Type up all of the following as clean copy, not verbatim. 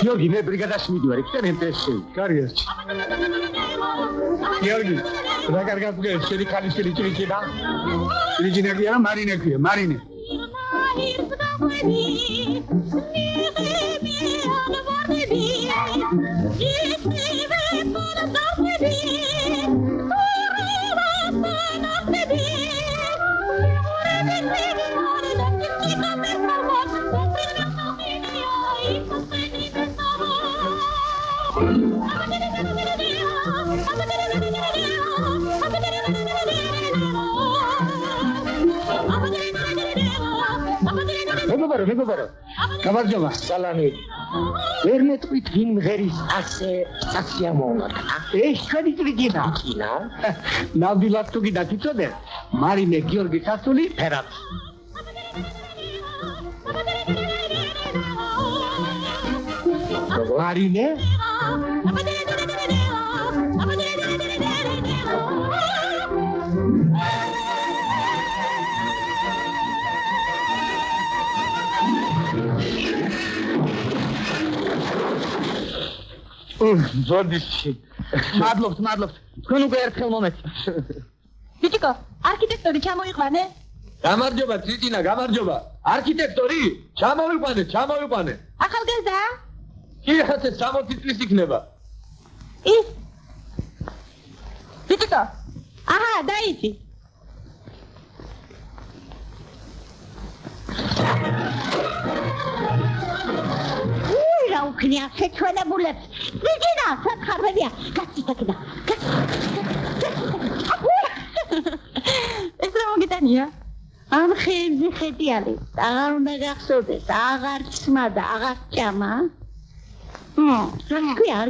Georgi, me brigadas midwari, tenentesse, carriaci. Georgi, da cargato che se li cali se li da. Li ginevia marine qui, marine. მეგობარო, გამარჯობა, სალამი. ვერ მეტყვით ვინ მღერის ასე სასიამოვნოდ. ეს ჩვენი ტრიგინა. კინა? ნამდვილად თუ გინდა თვითონე, მარინე გიორგი სასული ფერად. მარინე? ზოდიში. მადლობთ. თქვენ უკვე ერთხელ მომეც. ბიჭიკო, არქიტექტორი ჩამოიყვანე? გამარჯობა, ტრიტინა, გამარჯობა. არქიტექტორი? ჩამოვიყვანე. ახალგაზრდა? კი, ხათე 60 წლის იქნება. ის? ბიჭიკო. აჰა, დაიცი. Uknia შეჩვენებულებს. ვიგინა, სათხარებია. გაციტაკდა. ეს რა მოგიტანია? ამ ხეებზე ხეტიალი. აღარ უნდა გახსოვდეს, აღარ ცმადა, აღარ ჭამა. კი არ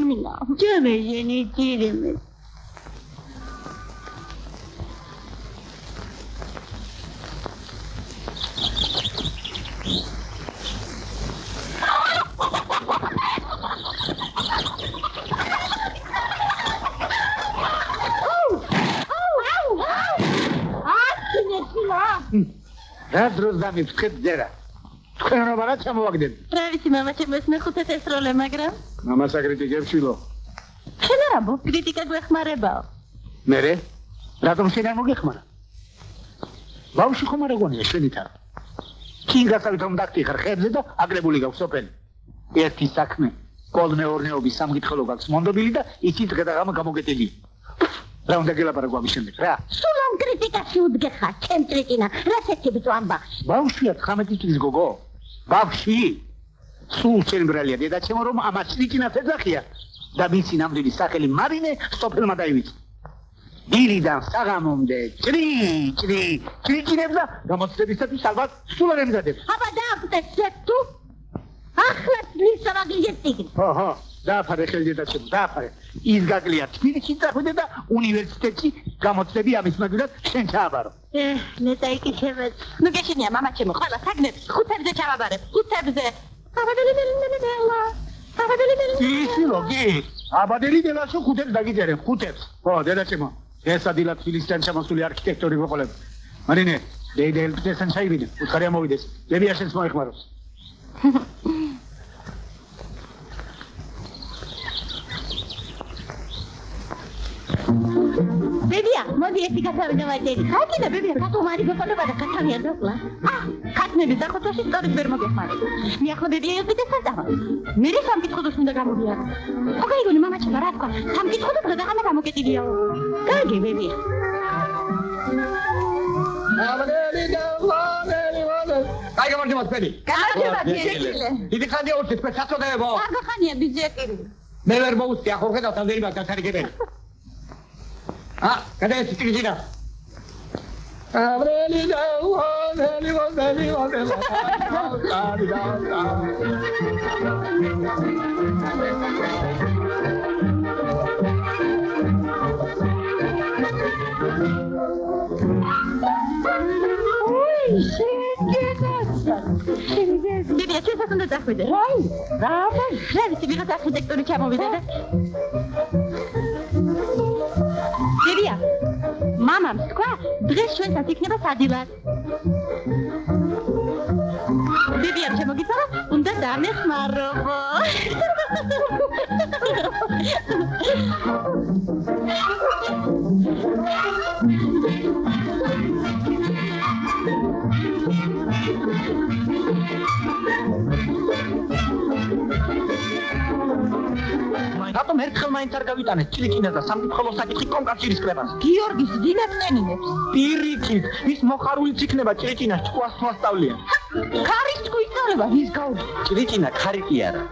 მინა. ჯემეჟენი ჯირიმე. რა დროს დამიფრთხეთ ძერა. თქვენ რა ვართ ჩამოვაგდეთ? რა ვიცი, მამა ჩემს მეხუთე ესროლე, მაგრამ მამას აკრიტიკებს შილო. შენ რა ბო კრიტიკა გვეხმარებაო? მერე? რატომ შენ არ მოგეხმარა? ბავშვი ხომ არ ეგონია შენით არა? კინგასავით რომ დაგტიხარ ხებზე და აგრებული გაქვს სოფელი. ერთი საქმე, კოლმეორნეობის სამკითხველო გაქვს მონდობილი და იცით დღე-დღე გამოგეტილი. რა უნდა გელაპარაკო ამის შემდეგ რა? სულ ამ კრიტიკაში უდგეხარ, ჩემ ტრიტინა, რა შეჭები თუ ამბავს? ბავშვია 19 წლის გოგო. ბავშვი. სულ ჩემბრალია დედაჩემო რომ ამას ტრიტინას ეძახია და მისი ნამდვილი სახელი მარინე სოფელმა დაივიწყა. დილიდან საღამომდე ტრიტინებს და გამოცდებისათვის ალბათ სულ არ ემზადებს. აბა დააგდეთ თუ ახლა ლისავაგლიეთ ტიგრი. ხო, დააფარე ხელი დედაჩემო, დააფარე. ის გაკლია თბილისში წახვიდე და უნივერსიტეტში გამოცდები ამის მაგალითად შენ ჩააბარო. მე დაიკითხებთ. ნუ გეშინია მამაჩემო, ყველა საგნებს ხუთებზე ჩავაბარებ, ხუთებზე. ისილო, კი. აბადელი დელაშო ხუთებს დაგიწერებ, ხუთებს. ხო, დედაჩემო. ეს ადილად თბილისიდან ჩამოსული არქიტექტორი ვიყოლებ. მარინე, დედელფტესთან ჩაივიდე, უცხარი ამოვიდეს. დებია შენს მოეხმაროს. ბებია, მოდი ერთი კაცავი დავაჭერი. ხაკიდა ბებია, კატომარი გოყოლება და კაცავი არ დოკლა. კაცნები დახოთოში სწორედ ვერ მოგეხმარება. მე ახლა ბებია ეზიდე სადავა. მე სამკითხოდოს უნდა გამოდიარ. ხო გაიგონე მამაჩემო რა თქვა? სამკითხოდო დღე-დღე გამოგეტილიაო. კარგი ბებია. აი გამარჯობა თქვენი. გამარჯობა ბიჭიკილე. დიდი ხანია ურჩით, მე საწოდაებო. კარგი ხანია ბიჭიკილე. მე ვერ მოუწია, ხო ხედავთ ამდენი მაგ გასარიგებელი. გადაეცი ტრიტინა. Bebia, ce să sunt de da? Vrei să vină arhitectorul ce am увидea? Bebia, mama îmi scoa, drept și să zic neva sadilat. Bebia, ce mă ghițara? Unde da, mi-ești marovo. რატომ ერთხელ მაინც არ გავიტანეთ ჭრიკინას და სამკითხველო საკითხი კონკავშირის კრებას? გიორგის დინებს ნენინებს. პირიქით, ის მოხარულიც იქნება ჭრიკინას ჭკუას მოსწავლიან. ქარის ჭკუისწავლება ვის გავდი? ჭრიკინა ქარი კი არა.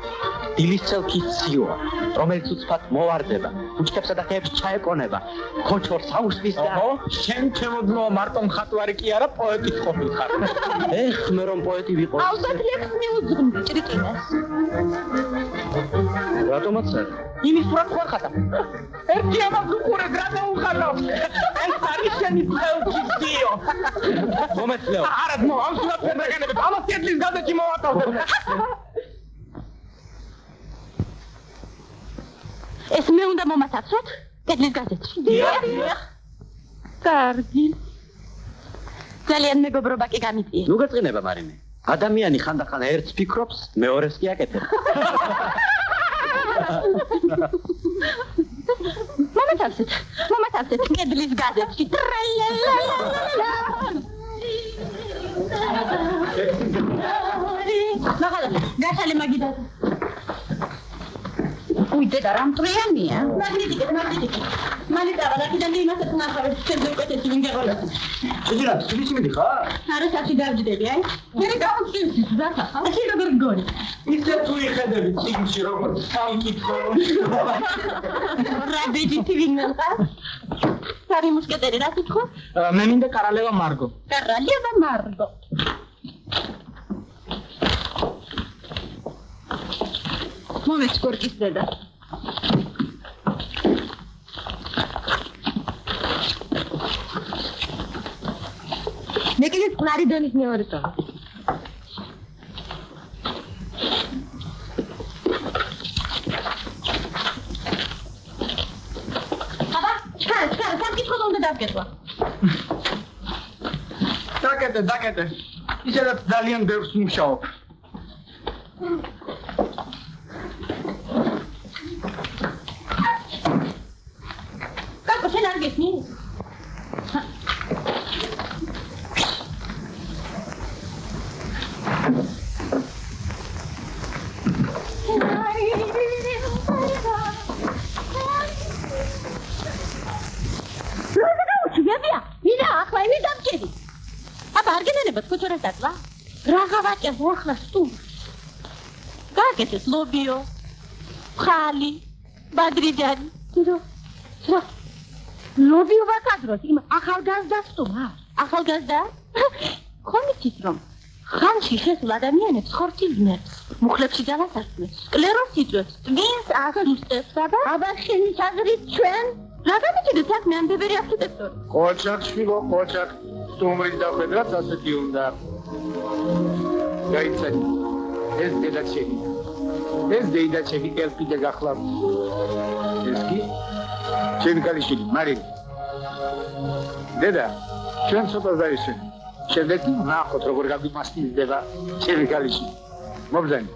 დილის წელქის ციოა, რომელიც უცბად მოვარდება, ბუჩქებსა და ხეებს ჩაეკონება, ქოჩორს აუშვის და შენ ჩემოდნო მარტო მხატვარი კი არა, პოეტიც ყოფილიყარ. ეხ, მე რომ პოეტი ვიყო. ალბათ ლექს მიუძღვნ ჭრიკინას. რატომაც არა? იმის სურათს ხარ ხატა. ერთი ამას უყურე რა დაუხატავს. ეს არის შენი წელქის ციო. მომეცლეო. არა, მო, ამ სურათს ვერ დაგანებებ. ამას კედლის გაზეთში მოვატავდებ. ეს მე უნდა მომასაცოთ კედლის გაზეთში. დიახ. კარგი. ძალიან მეგობრობა კი გამიწია. ნუ გაწყინება მარინე. ადამიანი ხანდახან ერთს ფიქრობს, მეორეს კი აკეთებს. მომასაცეთ კედლის გაზეთში. მაგალა, გასალე მაგიდა. Uy, te darán triania. Magnífico. Malita, para que también no se ponga a ver si se ve que te tienen que rolar. შეჯერა, ის იმედი ხარ? არა, საში დავჯდები, აი. მე გავხსნი, ზართა. ასე როგორ გონი? ისე თუ იხედები წიგნში როგორც სამკითხო. რა ბეჯითი ვინმელა? სარი მუსკეტერი რა თქო? მე მინდა კარალევა მარგო. კარალევა მარგო. მომეც კორკის დედა. მე კიდე წყნარი დონის მეორე ტონა. აბა, ჩქარ, სამკითხო უნდა დავკეთვა. დაკეთე. ისედაც ძალიან ბევრს მუშაობ. კაკო, შენ არ გესმი? Ragavache, ochla stu. Gagete lobio. Khali. Badrijani. Tiro. Lobio vakadros. Im ახალგაზრდა სტუმარ. ახალგაზრდა? ხომიცით რომ ხანში შესულ ადამიანებს ხორცილნებს, მუხლებში ძალასასწრებს, სკლეროზს იწვევს, ტვინს ასუსტებს, აბა შენი საზრით ჩვენ რა გამიჭირეთ საქმე ამ ბებერი არქიტექტორი? ყოჩაკ შვილო, ყოჩაკ. სტუმრის დახვედრაც ასეთი უნდა. გაიცანი. ეს დედაჩემი. ეს დედაჩემი კელპიდე გახლავთ. ეს კი ჩემი ქალიშვილი, მარინე. დედა, ჩვენ ცოტა დაისვენ. შემდეგ ნახოთ როგორ გაგიმასტილდება ჩემი ქალიშვილი. მობრძანი.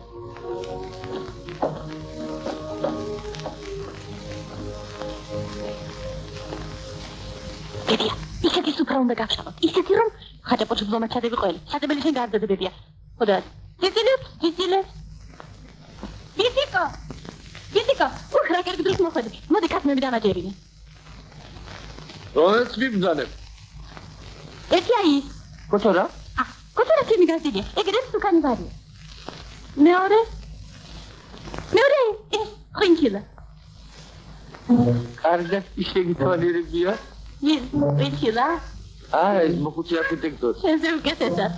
ბებია, ისეთი სუფრა უნდა გავშალოთ. ისეთი რომ ხაჭაპოჩი ბლომა ჩადები ყველი. ჩადებელი შენ გარდადა ბებია. ხოდა. Ვიზიკო. უხრა კარგი დროს მოხვედი. მოდი კაცმები დამაჯერინე. როდეს ვიბრძანებ? ერთი აი. კოჩორა? კოჩორა ჩემი გასდია. ეგრეთ სუკანი ვარია. მეორე. ეს ხინკილა. კარგად შეგითვალიერებია. ხინკილა. ეს მოხუცი არქიტექტორი. შენზე უკეთესად.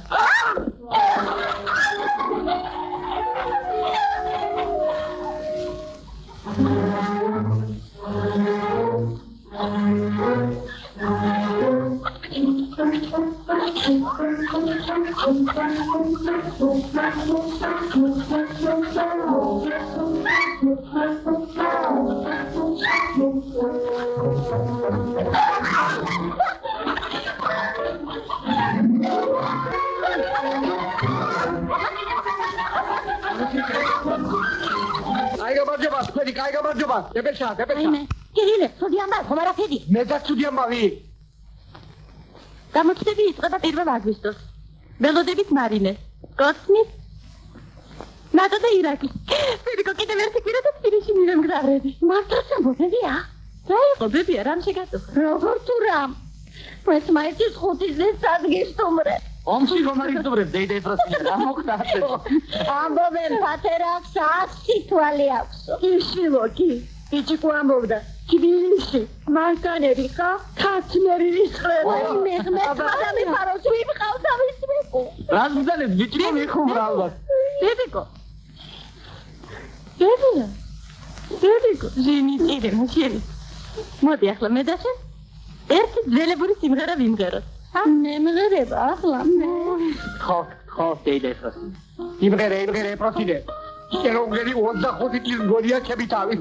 კაი გამარჯობა, დებეშა. აიმე, კირილე, სუდიან ბა, ხომ არა ფედი? მე და ცუდიან ბავი. გამოჩნდები იწყება 1 აგვისტოს. მელოდებით მარინე. კოსმის. ნატო და ირაკი. ფედიკო კიდევ ერთი კვირა და ფინიში მივემგზავრები. მართლაც ამბობებია? რა იყო ბებია, რამ შეგატოვა? როგორ თუ რამ? ეს მაინც 5 წელს ადგისტუმრე. ომში რომ არისდობრებ დეიდე პროცესია რა მოხდა ასე? ამბობენ პატერას 100 თვალი აქვს. ისილოკი. იჭიკო ამბობდა. კიბილში მანკანერი ხა ქაცნერი ისხრება. მე ადამი ფაროს ვიმყავს ამისმეკო. რას მძალებს ბიჭიკო მიხუმრა ალბათ. ბებიკო. ბებიკო, ჟენი წირე მუშელი. მოდი ახლა მე და შენ ერთი ძველებური სიმღერა ვიმღეროთ. მე მღერება ახლა მე. ხო, დეიდე პროცესია. იმღერე, პროციდე. შეროგერი 25 წლის გორია ჩემი თავი.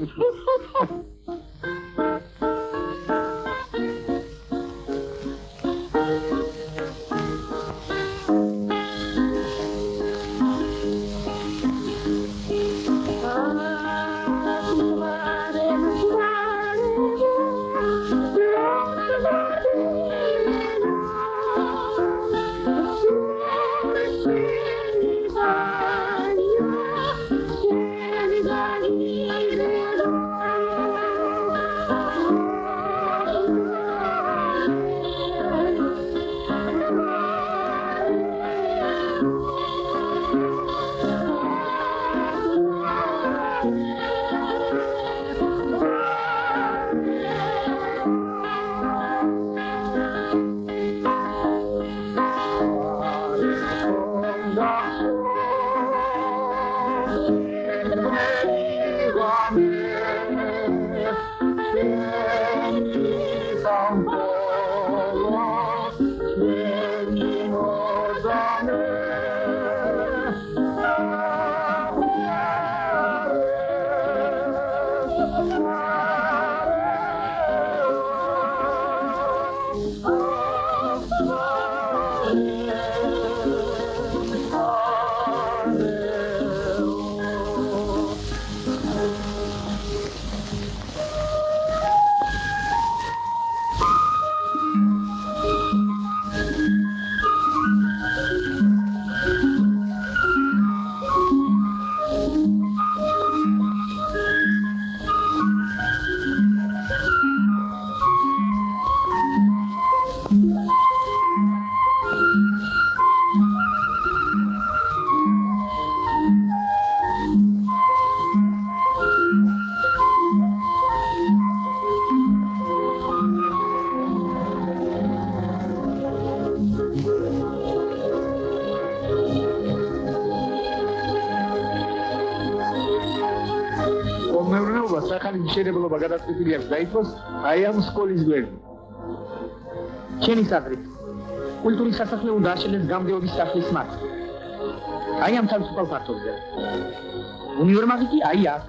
შერებლობა გადაწყვეტილი აქვს დაიწყოს აი ამ სკოლის გვერდით. ჩემი საზრით კულტურის სასახლე უნდა აშენდეს გამგეობის სახლის მარცხ. აი ამ თავისუფალ ფართობზე. უნივერმაღი კი აი აქ.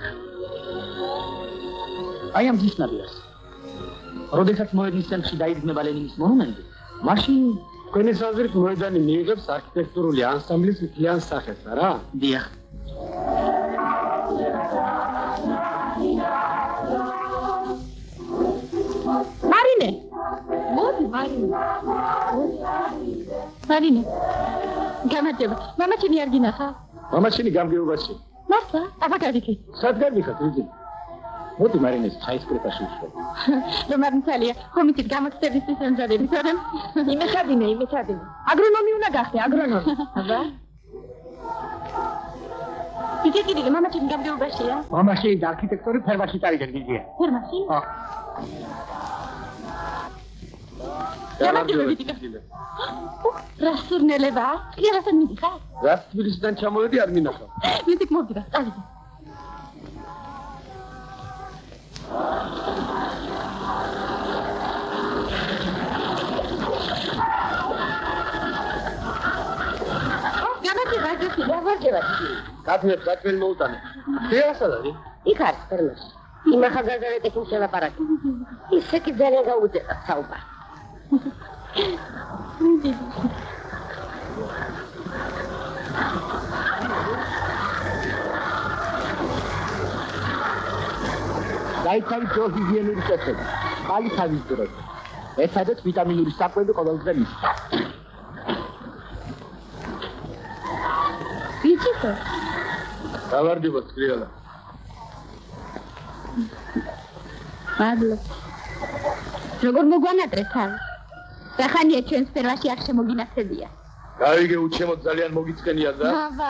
აი ამ ძისნაბიას. როდესაც მოედნის ცენტრში დაიდგმება ლენინის მონუმენტი, მაშინ თქვენი საზრით მოედანი მიიღებს არქიტექტურული ანსამბლის მთლიან სახეს, რა? დიახ. მარინე. გამარჯობა. მამაჩემი არ გინახა? მამაჩემი გამგეობაში. მართლა? აბა გადიქი. სად გადიხარ იგი? მოდი მარინეს ჩაისკრეფაში უშვა. რომ არ მიცალია, კომიტეტ გამოცდების სანჯადები თორემ. იმეჩადინე. აგრონომი უნდა გახდე, აგრონომი. აბა. იგი მამაჩემი გამგეობაშია? მამაჩემი არქიტექტორი ფერმაში წარიდგენილია. ფერმაში? ხო. გამარჯობა ვიტიკა. რა სურნელება? კირასთან მიდიხარ? რას თბილისიდან ჩამოვედი არ მინახავ. ვიტიკ მოვიდა, წავიდე. გამარჯობა. კაცებს საქმე მოუტანე. შეასად არის? იქ არის ფერმაში. იმ ახალგაზრდების შელაპარაკი. ისე კი ძალიან გაუძეყა საუბარი. დაიცავით ძველ ჰიგიენური წესები. ხალი თავის დროს. ერთადაც ვიტამინური საკვები ყოველდღე მისცა. ვიჭიკო. გამარჯობა სკრიალა. მადლობა. როგორ მოგვანატრეთ თავი? სახანია ჩვენს ფერვაში არ შემოგინახებია. გაიგე უჩემოთ ძალიან მოგიწყენია და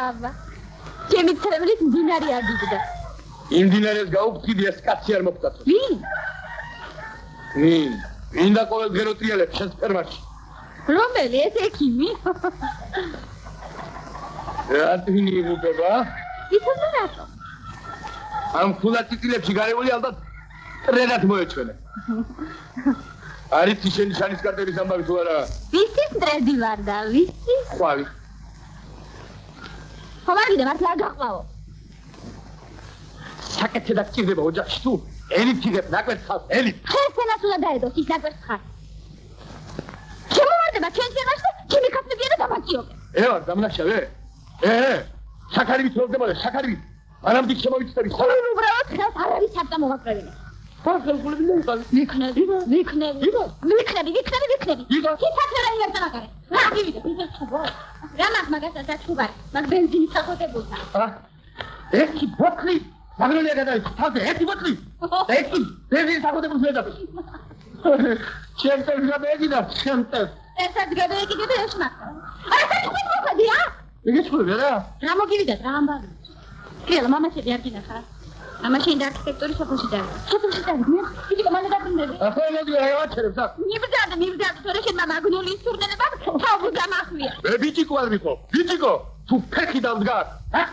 აბა. ჩემი ცრემლის მდინარე ადიგდა. იმ დინარეს გაუგდიდი ეს კაცი არ მოგწაწოს. ვინ? ვინ და ყოველდღე როტრიალებს შენს ფერმაში? რომელი ეს ექიმი? რა თვინი იღუპება? იცოდე რატო? ამ ხულა ტიტილებში გარეული ალბათ ტრენად მოეჩვენე. არის შენი შანისკარტების ამბავი თუ არა? ვისის ტრედი ვარ და ვისი? ყვავი. ხომარგიდე მართლა არ გაყავო. საკეთე და გჭირდება ოჯახში თუ ელით იგებ ნაკვეთს ხალხს ელით. ხესენას უნდა დაედოს ის ნაკვეთს ხარ. შემოვარდება ჩვენ ფერვაში და ჩემი ქაფნებია და დამაკიობე. ვარ დამნაშავე? საქარი მიცხოვდება საქარი. არამდი შემოვიცდები. ხოლმე უბრალოდ ხელს არ არის საბჭა მოვაკრებინე. ფასოლები და იყო. ვიქნები. იყო. სიცოცხლე რა იმერტა მაგარი. რა გივიდე, ისე ჩუბო. რა მაგასაც აჩუბარი. მაგ ბენზინი სახოთებულთა. ერთი ბოთლი მაგროლია გადაიქცა. თავზე ერთი ბოთლი. ერთი ბენზინი სახოთებულს ვეძახი. ჩემს გადაეკიდა, ჩემს. ესაც გადაეკიდე ეს მაგა. არა, საქმეა. იგი ჩხუბე რა? რა მოგივიდეთ, რა ამბავი. კილა მამაშები არ გინახარ. მამაშენ და არქიტექტურის სოფელში დავა. სოფელში დავა. იგი მანე დაბრუნდები. ახლა მოდი რა ვაჩერებ და. მიბრძანდა, თორე შენ მაგნოლის სურნელება თავი გამახვია. ბიჭიკო არ მიყო. ბიჭიკო, თუ ფეხი დავდგარ. ჰა?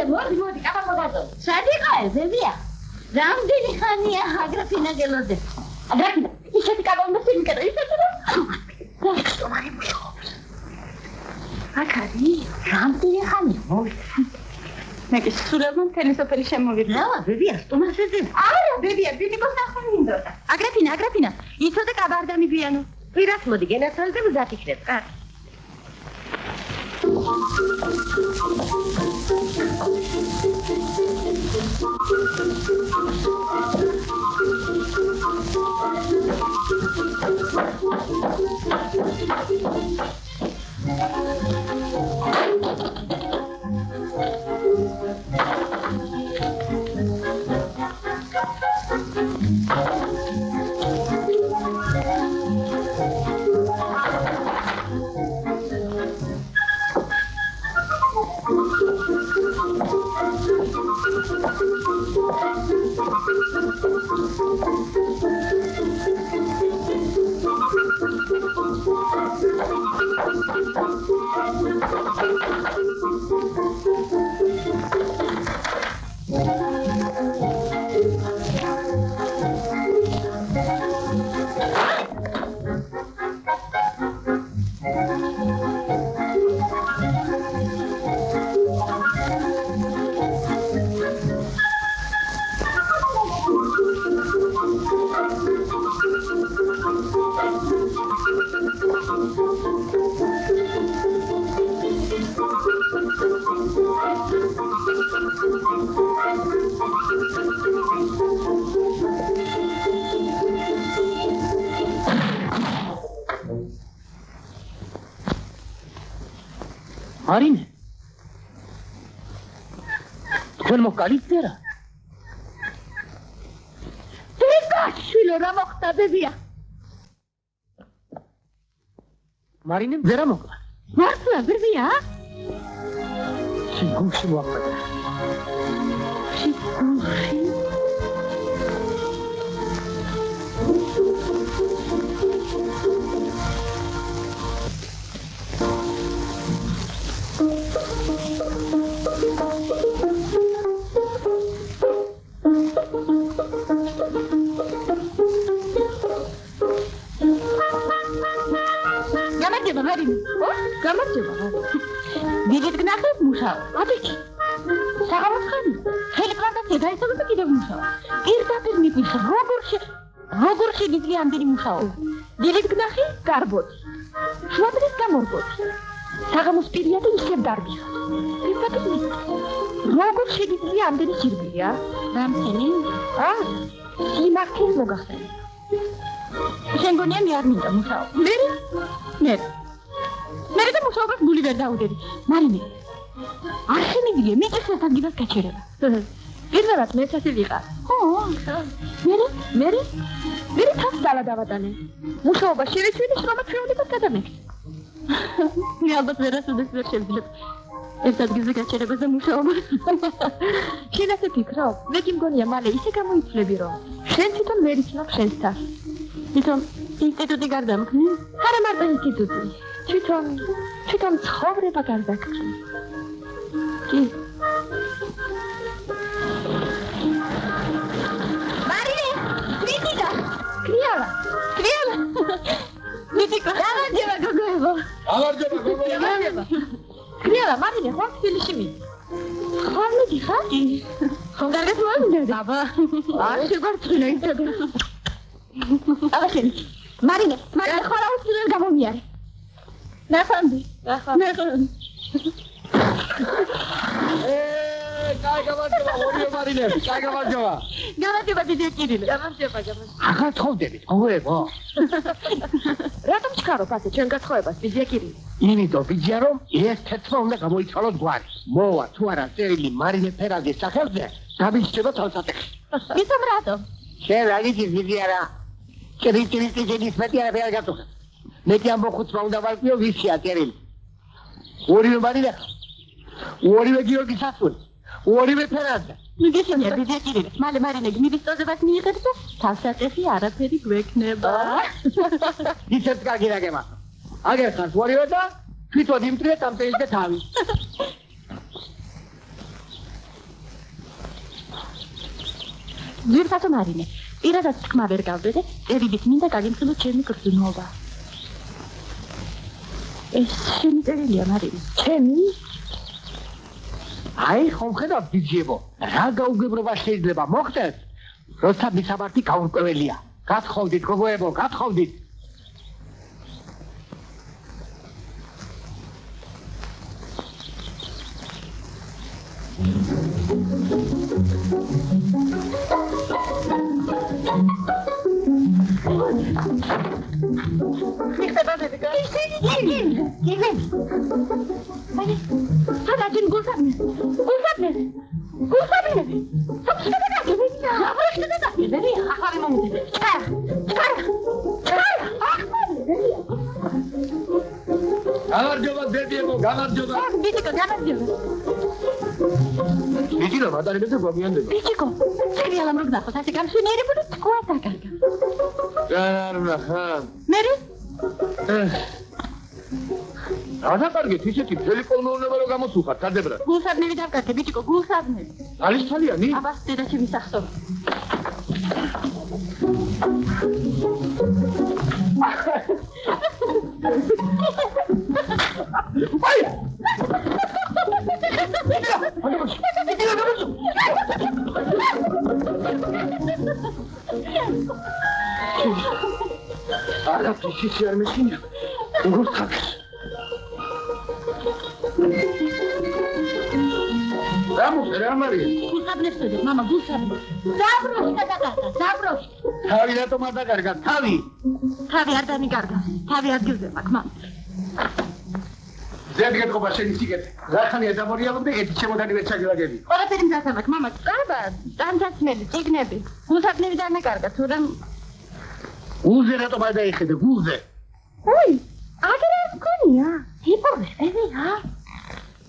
მოდი, კაბა მოგადო. სადიყა ეს ბებია? რამდენი ხანია აგრაფინა გელოდე. აგრაფინა, ისეთი კაბა უნდა სიმკერო, ისეთი რა? სტომარი მუშაობს. აკადი, რამდენი ხანია? მე კი სულელმა მთელი სოფელი შემოვირდა. რა, ბებია, სტომასეზე. არა, ბებია, ბიბიკოს ნახვა მინდოდა. აგრაფინა, იცოდე კაბა არ დამიბიანო. პირას მოდი, გენაცვალე და დათიქრეთ. მარინე. თქვენ მოგკალიფდე რა? შვილო რა მოხდა ბებია? მარინე ვერა მოკლა. მართლა ბებია? შენ გულში მოაყვება. გამარჯობა მარინე. გამარჯობა. დილით გნახეს მუშაო. აბიჭი. საღამოს ხანი. ხელი პლანტაცია დაესწრება კიდევ მუშაო. პირდაპირ მიფიქრე როგორ შეიძლება ამდენი მუშაო. დილით გნახე გარბოთი. შუადღეს გამორბოთი. საღამოს პირია და ისევ დარბიხა. პირდაპირ მიფიქრე. როგორ შეიძლება ამდენი სირბილია? რამთენი? სიმართლეს მოგახსენე. შენ გონია მე არ მინდა მუშაო. მე და მუშაობას გული ვერ დაუდები. მარინე. არ შემიძლია მიწისას ადგილას გაჩერება. პირველად მეც ასე ვიყარ. მე თავს დალადავატანე. მუშაობა შევეცვიდე შრომა ჩვეულებად გადამექცე. მე ალბათ ვერასოდეს ვერ შევძლებ. ეს ადგილზე გაჩერებას და მუშაობას. შენ ასე ფიქრობ? მე კი მგონია მალე ისე გამოიცვლები რომ შენ თვითონ ვერ იცნობ შენს თავს. თვითონ ინსტიტუტი გარდამქმნი? არა მარტო ინსტიტუტი. თვითონ ცხოვრება გარდაქმნი. კი. მარინე, კრიტიკა. კრიალა. კრიტიკა. გამარჯობა გოგოებო. გამარჯობა. კრიალა, მარინე, ხო თბილისში მიდი. ხარ მიდი ხარ? ხომ კარგად მოვიდა? აბა. არ შეგვარცხინა ისე. აბაშენი. მარინე, ხარ აუცილებლად გამომიარე. ნახანდი. კაი გამარჯობა, ორივე მარინები, კაი გამარჯობა. გამარჯობა დიდი კირილე. გამარჯობა. ახალ ცხოვრდებით, გოგოებო. რატომ ჩქარობ ასე ჩვენ გასხოვებას დიდი კირილე? იმიტომ ვიძია რომ ეს თეთრმა უნდა გამოიცვალოს გვარი. მოვა თუ არა წერილი მარინე ფერაძის სახელზე, გამიშჩება თვალსატეხი. ისომ რატომ? შენ რა გიცი ვიძია რა? კრიტიკი ჯენის მეტი არ გაწუხე. მეტი ამბოხუცმა უნდა ვარკვიო ვისია წერილი. ორივე მარინე, ორივე გიორგი სასული, ორივე ფერაძე. მიგეშენია დიდი კირილე. მალე მარინე მივისწოდებას მიიღეთ და თვალსატეხი არაფერი გვექნება. ისეთ კარგი რაგება. აგერ ხარ ორივე და თვითონ იმტრიეთ ამ პეიჟზე თავი. ძირფასო მარინე, პირადად თქმა ვერ გავდე, წერილით მინდა გაგიმხილო ჩემი გრძნობა. ეს შენი წერილია მარინე, ჩემი? აი ხომ ხედავ ვიძიებო, რა გაუგებრობა შეიძლება მოხდეს? როცა მისამართი გაურკვეველია. გათხოვდით გოგოებო, გათხოვდით. გამარჯობა დედიებო, გამარჯობა. ბიჭიკო, გამარჯობა. ბიჭიკო, მადარებეზე გვამიანდება. ბიჭიკო, ცხრიალამ რო გნახოთ, ასე გამშვენიერებული თქვა დაკარგა. არ ნახა. მერე? გადაკარგეთ ისეთი მთელი კოლმეურნება რომ გამოსულხარ სადებრად. გულსაბნევი დავკარგე, ბიჭიკო, გულსაბნევი. არის თალიანი? აბა, დედა ჩემი სახსოვ. აი! არა, ფიში არ მეშინია. გულსაბნევი. რა მარია? გულსაბნევს ვეძებ, მამა, გულსაბნევს. დაბროში დაკარგა, დაბროში. თავი რატომ არ დაკარგა? თავი არ დამიკარგა. თავი ადგილზე მაქვს, მამა. ზედგეთყობა შენი სიკეთე. რახანია დამორიალობდი, ერთი ჩემოდანი ვერ ჩაგილაგები. ყველაფერი მზათა მაქვს, მამა. აბა, დამძაცმელი, წიგნები. გულსაბნევი დამეკარგა, თორემ გულზე რატომ არ დაიხედე, გულზე? ой, აგერა მქონია. იპოვე რა?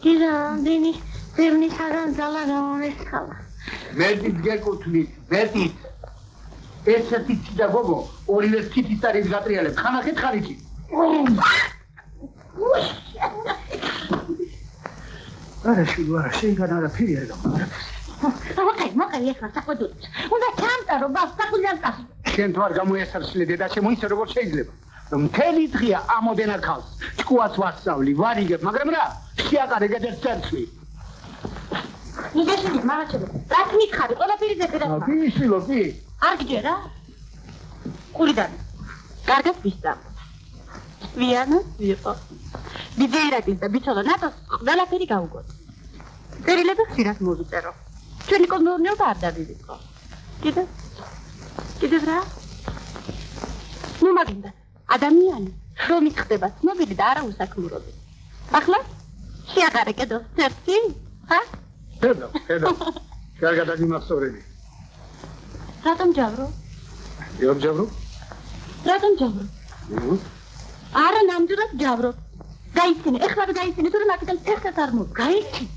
დედა, დენი, ძერნისაგან ძალა გამომესხალა. მეტიც გეკუთვნით, მეტიც. ესეთი ციდა გოგო, ორივე თითის არის გატრიალებს. ხანახეთ ხარიჩი. არა შვილო, არა, შენგან არაფერი არ გამარა. მოყევი ახლა საყვედურით. უნდა ჩამტარო ბავშვს საკულიანტას. შენ თუ არ გამოიასარსლე დედაშემო ისე როგორ შეიძლება? რომ მთელი დღეა ამოდენა ხალს. ჭკუას ვასწავლი, ვარიგებ, მაგრამ რა? შეაყარე გადაცერცვი. იგეშინი მამაჩემო. რაც მითხარი, ყველაფერი ზედა. კი, შვილო, კი. არ გჯერა? ყურიდან. კარგად ვისწამ. ვიანა ვიყო. ბიძეირაკის და ბიცოლა ნატოს ყველაფერი გაუგო. წერილები ხშირად მოვიწერო. ჩვენი კოლმეურნეობა არ დავივიწყო. კიდევ რა? ნუ მაგინდა. ადამიანი რომ იხდება ცნობილი და არა უსაქმურობი. ახლა შეაყარე კიდო ცერცი? ხა? ხედავ. კარგად აგიმახსოვრები. რატომ ჯავრო? იორ ჯავრო? რატომ ჯავრო? არა ნამდვილად ჯავრო. გაიცინე, ეხლა გაიცინე, თუ რომ აქედან ერთად არ მოვა. გაიცინე.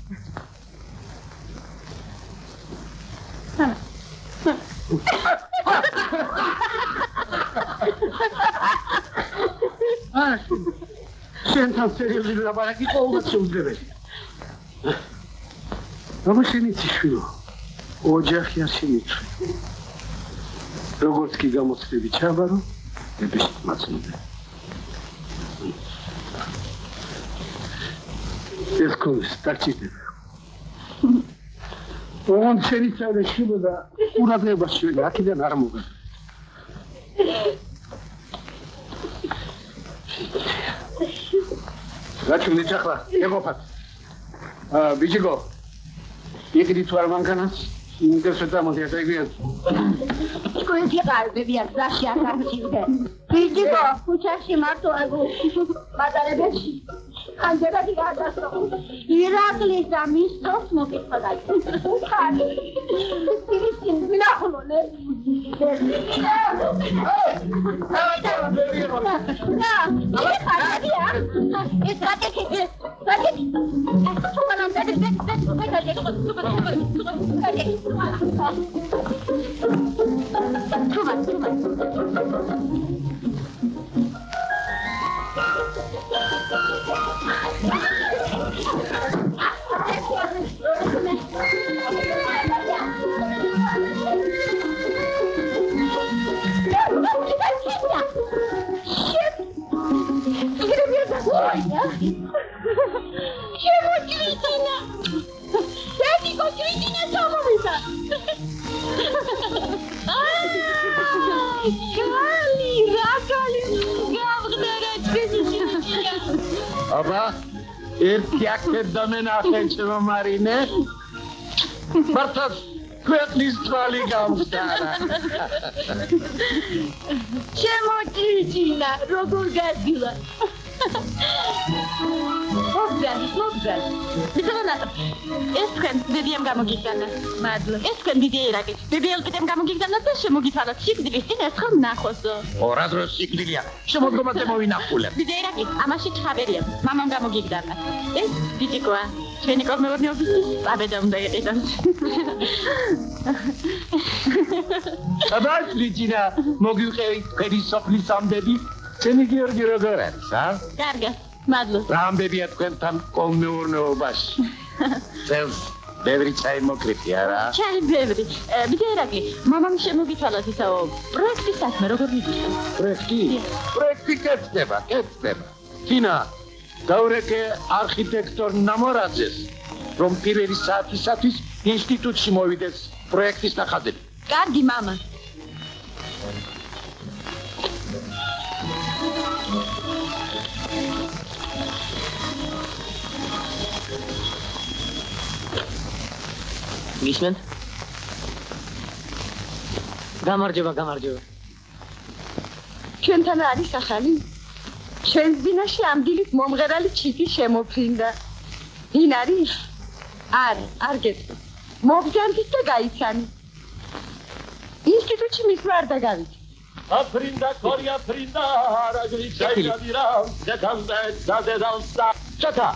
შენთან სერიოზული ლაპარაკი ყოველდღე შეუძლებელი. რომ შენიცი შვილო, ოჯახი არ შემიჭრე. როგორც კი გამოცდები ჩაბარო, ეპეშით მაცნობე. ეს კოლს დაგჭირდება. ოღონდ შენიცავე შვილო და ყურადღება შვილო, აქედან არ მოგა. რაჩუნით ახლა, ეგოფათ. ბიჭიკო, იყიდი თუ არ მანქანას, ინტერესო დამოდიათ ეგრიან. შკოლაში ყარბებიან, რაში არ გამჩივდე. ბიჭიკო, ქუჩაში მარტო აგო, მატარებელში. ხანჯერადი გადასო. ირაკლის და მის თავს მოკითხა გაიწო. ხარი. ისინი მინახულონე. აბა, ერთი აქედამენ ახენჩება მარინე. მართლაც ქვეყნის თვალი გამხდარა. ჩემო ჭიჭინა, როგორ გაძილა. მოგზადი. ბიძანა, ეს თქვენ ბებიამ გამოგიგზავნა. მადლობა. ეს თქვენ ბიძეირაკი. ბებიელ კიდემ გამოგიგზავნა და შემოგითვალოთ სიკვდილის წინ ეს ხომ ნახოსო. ორად რო სიკვდილია. შემოდგომაზე მოვინახულებ. ბიძეირაკი, ამაში ჩხაბერია. მამამ გამოგიგზავნა. ეს ბიჭიკოა. ჩვენი კოლმეურნეობის აბედა უნდა იყიდოს. აბა, ბიჭინა, მოგივყევი თქვენი სოფლის ამბები. ჩემი გიორგი როგორ არის, ა? კარგად, მადლობა. რა ამბებია თქვენთან კოლმეურნეობაში? წელს ბევრი წაი მოკრიფი არა? ჩაი ბევრი. ბიძეირაკი, მამამ შემოგითვალოთ ისაო, პროექტის საქმე როგორ მიდიხარ? პროექტი კეთდება. თინა, დაურეკე არქიტექტორ ნამორაძეს, რომ პირველი საათისათვის ინსტიტუტში მოვიდეს პროექტის ნახაზები. კარგი, მამა. მისმენთ? გამარჯობა. ჩვენთან არის ახალი? ჩვენს ბინაში ამ დილით მომღერალი ჩიტი შემოფრინდა. ვინ არის? არ გეტყვი. მოგჯანდით და გაიცანი. ინსტიტუტში მის ვარ და გავიცი. აფრინდა, კორია ფრინდა, რაგრიცაირადირა, დედამდა, დედალსა. ჩატა.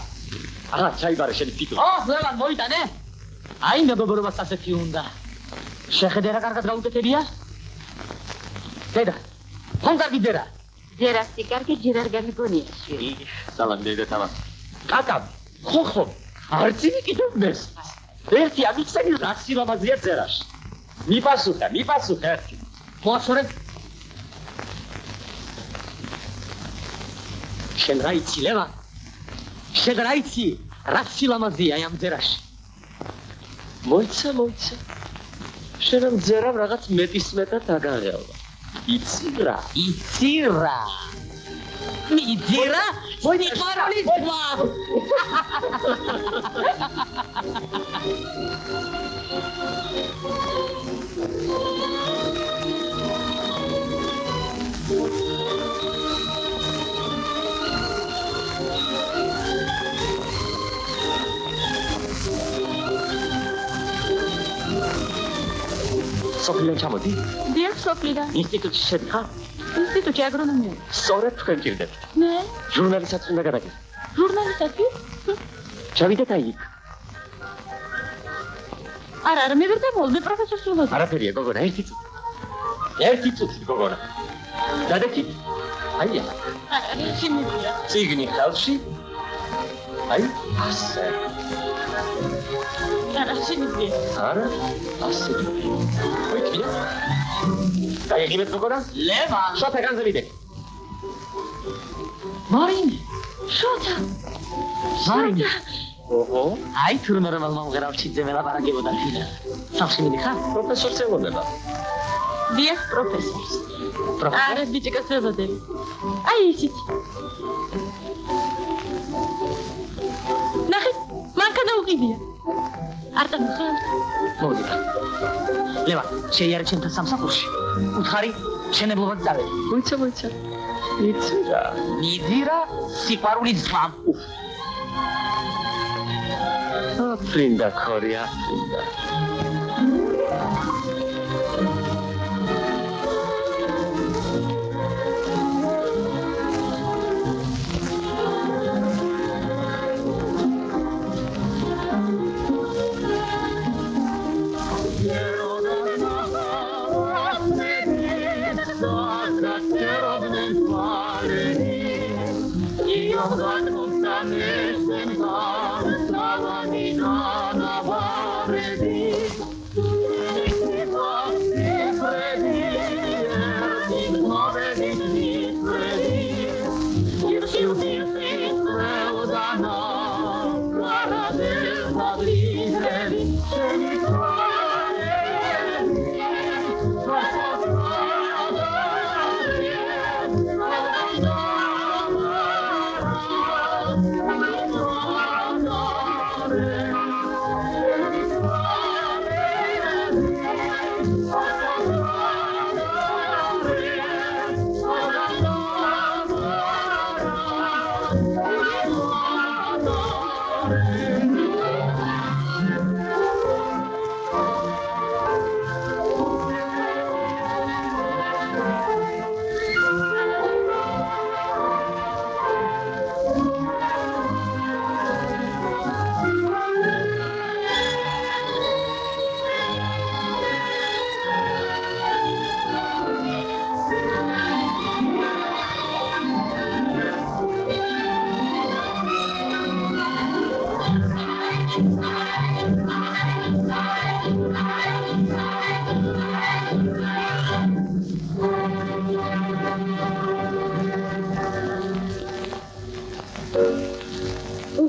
ჩაიბარე შენი ფიტო. ლევან მოიტანე? აი მეგობრობას ასეთი უნდა. შეხედე რა კარგად გაუკეთებია? დედა, ხომ კარგი ძერა? ჯერასი კარგი ჯერ არ გამიგონია შვილი. სალამ დედა თამა. კაკა, ხო, არც ვიკიდებს. ერთი ამიცენი რა სილამაზეა ძერაში. მიპასუხე ერთი. ფოსორე. შენ რა იცი, ლევა? შენ რა იცი? რა სილამაზეა ამ ძერაში? მოიცა. შენ ამ ძერამ რაღაც მეტისმეტად დაგაღელვა. იცი რა. მიდირა? მოიყვარული ძმა. სოფლიდან ჩამოდი? დიახ, სოფლიდან. ინსტიტუტში შედიხარ? ინსტიტუტში აგრონომია. სწორედ თქვენ გირდებთ. მე? ჟურნალისტად უნდა გადაგეთ. ჟურნალისტები? ჩავიდეთ აი იქ. არა, მე ვერ დამოლდე პროფესორ სულოძე. არაფერია, გოგონა, ერთი წუთი, გოგონა. გადაგით? აი აქ. არა, შემიძლია. ციგნი ხელში. აი, ასე. არა, შემიძლია. არა, ასე. მოიწია? გაიგებთ, გოგონა? ლევა, შოთა განზევიდე. მარინე. შოთა. მარინე. ოჰო, აი თუ ნორმალმა მღერავში ზემელაპარაკებოდა ხილა. სახში მიდიხარ? პროფესორს ელოდება. დიახ, პროფესორს. არა, ბიჭიკას ელოდები. აი ისიც. ნახე, მანქანა უყიდია. არ დამხარ. მოდი. ლევა, შეიარე ჩემთან სამსახურში. უთხარი, შენებლობად წავედი. მოიცა. მიდირა სიყვარულის ძმა. Aprinda, Cory, aprinda.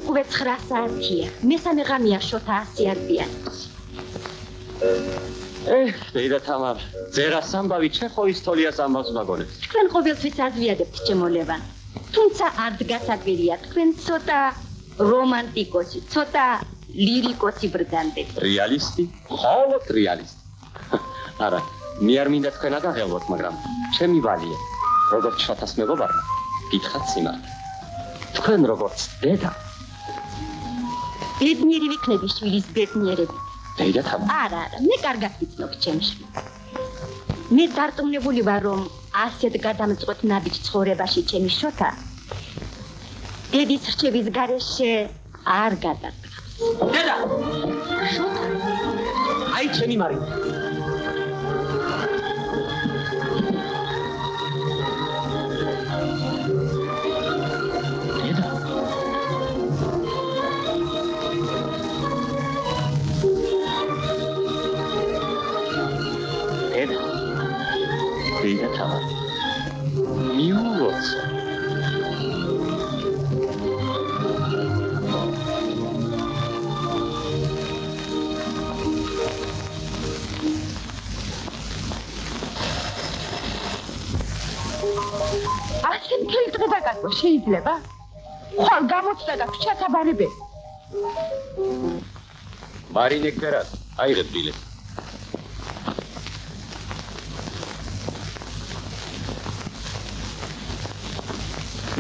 უკვე 9 საათია. მესამე ღამეა შოთა 100 არბიანში. დედა თამარ, ძერას ამბავი ჩეხოვის თოლიას ამბავს მაგონებს. თქვენ ყოველთვის აზვიადებთ ჩემოლევან. თუმცა არ დგასაგვირია თქვენ ცოტა რომანტიკოსი, ცოტა ლირიკოსი ბრგანდეთ. რეალისტი? მხოლოდ რეალისტი. არა, მე არ მინდა თქვენ აგაღელვოთ, მაგრამ ჩემი ვალია, როგორც შოთას მეგობარმა, გითხრათ სიმართლე. თქვენ როგორც დედა ბედნიერი ვიქნები შვილის ბედნიერები. დედა თამარ. არა, მე კარგად ვიცნობ ჩემს შვილს. მე დარწმუნებული ვარ, რომ ასეთ გადამწყვეტ ნაბიჯ ცხოვრებაში ჩემი შოთა დედის რჩევის გარეშე არ გადადგა. დედა! შოთა! აი ჩემი მარინე. ვიდა თავად. მიულოც. ასე მთელი დღე დაგატო, შეიძლება? ხვალ გამოჩნდა და ჩათაბარებელი. მარინე გერად, აიღეთ ბილეთი.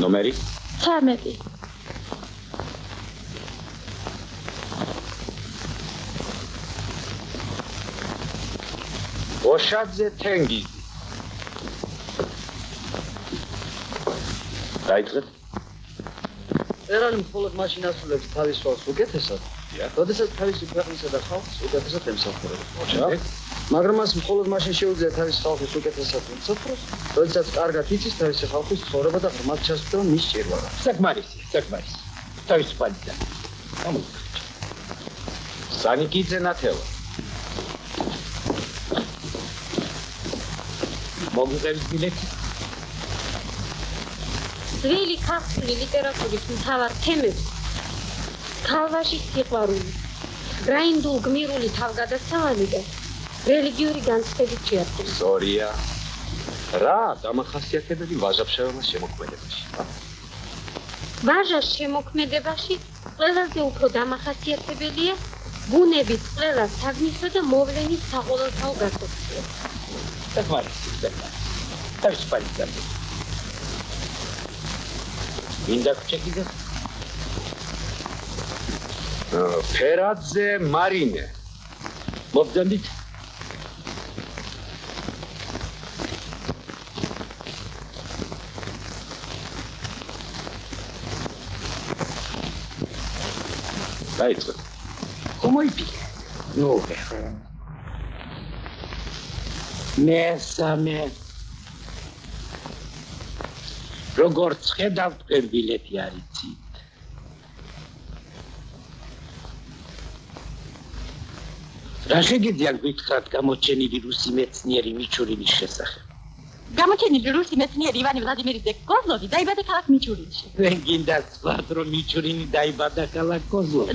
ნომერი? 13. ოშაძე თენგიზი. დაიწყეთ. ერალი მხოლოდ მაშინ ასრულებს თავის სვალს უკეთესად, როდესაც თავისი ქვეყნისა და ხალხს უკეთესად ემსახურება. მაგრამ მას მხოლოდ მაშინ შეუძლია თავის ხალხის უკეთესად ემსახუროს, როდესაც კარგად იცის თავისი ხალხის ცხოვრება და ღრმად ჩასწვდომა მის ჭირვადა. საკმარისი. თავისუფალი და. სანიკიძე ნათელა. მოგიღებს ბილეთი? ძველი ქართული ლიტერატურის მთავარ თემებს ქალვაშის სიყვარული, გრაინდულ გმირული თავგადასავალი და რელიგიური განცდებით შეადგენს. ზორია. რა დამახასიათებელი ვაჟა-ფშაველას შემოქმედებაში? ვაჟას შემოქმედებაში ყველაზე უფრო დამახასიათებელია ბუნების ყველა საგნისა და მოვლენის საყოველთაო გასაცდელი. საკმარისი. თავისუფალი და. მინდა ქჩეკიდე? ფერაძე მარინე. მოგდანდით? დაიწყეთ. ხომოიფიქრე. ნუ მესამე როგორც ხედავთ, თქვენ ბილეთი არ იცით. რა შეგიძლიათ გითხრათ გამოჩენილი რუსი მეცნიერი მიჩურინის შესახებ? გამოჩენილი რუსი მეცნიერი ივანე ვლადიმირიძე კოზლოვი დაიბადა ქალაქ მიჩურინში. თქვენ გინდათ ვთქვათ, რომ მიჩურინი დაიბადა ქალაქ კოზლოვში?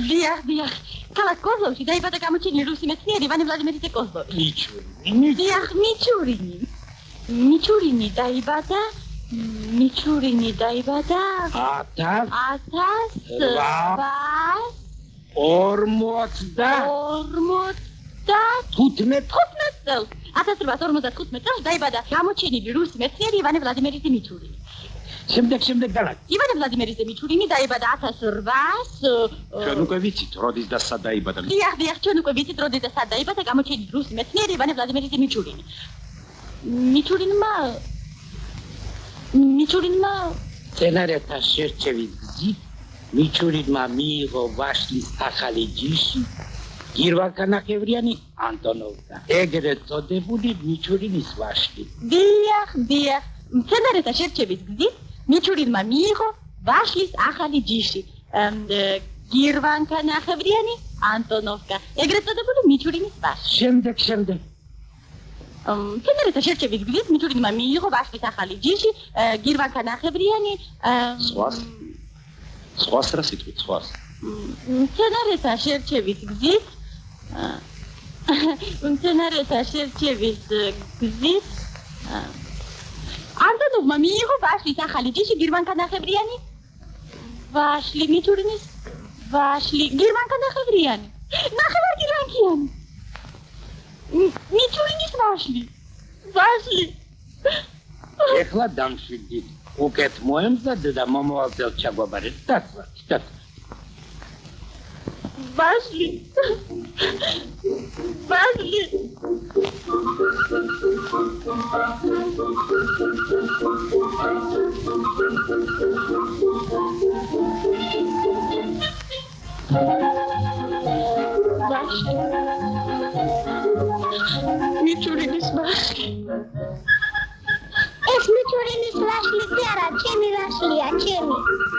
დიახ. ქალაქ კოზლოვში დაიბადა გამოჩენილი რუსი მეცნიერი ივანე ვლადიმირიძე კოზლოვი. მიჩურინი? დიახ, მიჩურინი. მიჩურინი დაიბადა 1855 წელს დაიბადა გამოჩენილი რუსი მეცნიერი ივანე ვლადიმირიძე მიჩურინი. შემდეგ გალაკ. ივანე ვლადიმირიძე მიჩურინი დაიბადა 1800 ჩვენ უკვე ვიცით, როდის და სად დაიბადა. დიახ, ჩვენ უკვე ვიცით, როდის და სად დაიბადა გამოჩენილი რუსი მეცნიერი ივანე ვლადიმირიძე მიჩურინი. მიჩურინმა სცენარეთა შერჩევის გზით მიჩურინმა მიიღო ვაშლის ახალი ჯიში გირვან კანახევრიანი ანტონოვკა, ეგრეთ წოდებული მიჩურინის ვაშლი. დიახ. სცენარეთა შერჩევის გზით მიჩურინმა მიიღო ვაშლის ახალი ჯიში გირვან კანახევრიანი ანტონოვკა, ეგრეთ წოდებული მიჩურინის ვაშლი. შემდეგ სცენარეთა შერჩევის გზით მიჩურინმა მიიღო ვაშლის ახალი ჯიში გირვან კანახევრიანი სხვას რა სიტყვით, სხვას? სცენარეთა შერჩევის გზით ანტონოვმა მიიღო ვაშლის ახალი ჯიში გირვან კანახევრიანი ვაშლი მიჩურინის ვაშლი გირვან კანახევრიანი ნახევარკირანკიანი მიჩურინის ვაშლი ეხლა დამშვიდით. უკეთ მოემზადე და მომავალ წელს ჩაგვაბარეთ. დაწვა. ვაშლი მიჩურინის ვაშლი. ეს მიჩურინის ლაშლი კი არა, ჩემი ლაშლია, ჩემი.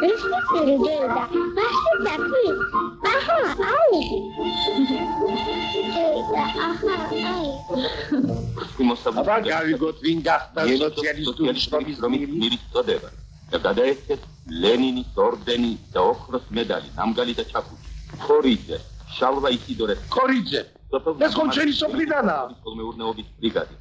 ეს ფერი დედა. ლაშლი დაკი. აჰა, აი. აჰა, აი. აბა გავიგოთ ვინ გახდა სოციალისტური შრომის გმირის წოდება და გადაეცეთ ლენინის ორდენი და ოქროს медаლი ნამგალი და ჩაქუჩი ქორიძე შალვა ისიდორე ქორიძე ეს ხომ ჩვენი სოფლიდანაა მეურნეობის ბრიგადი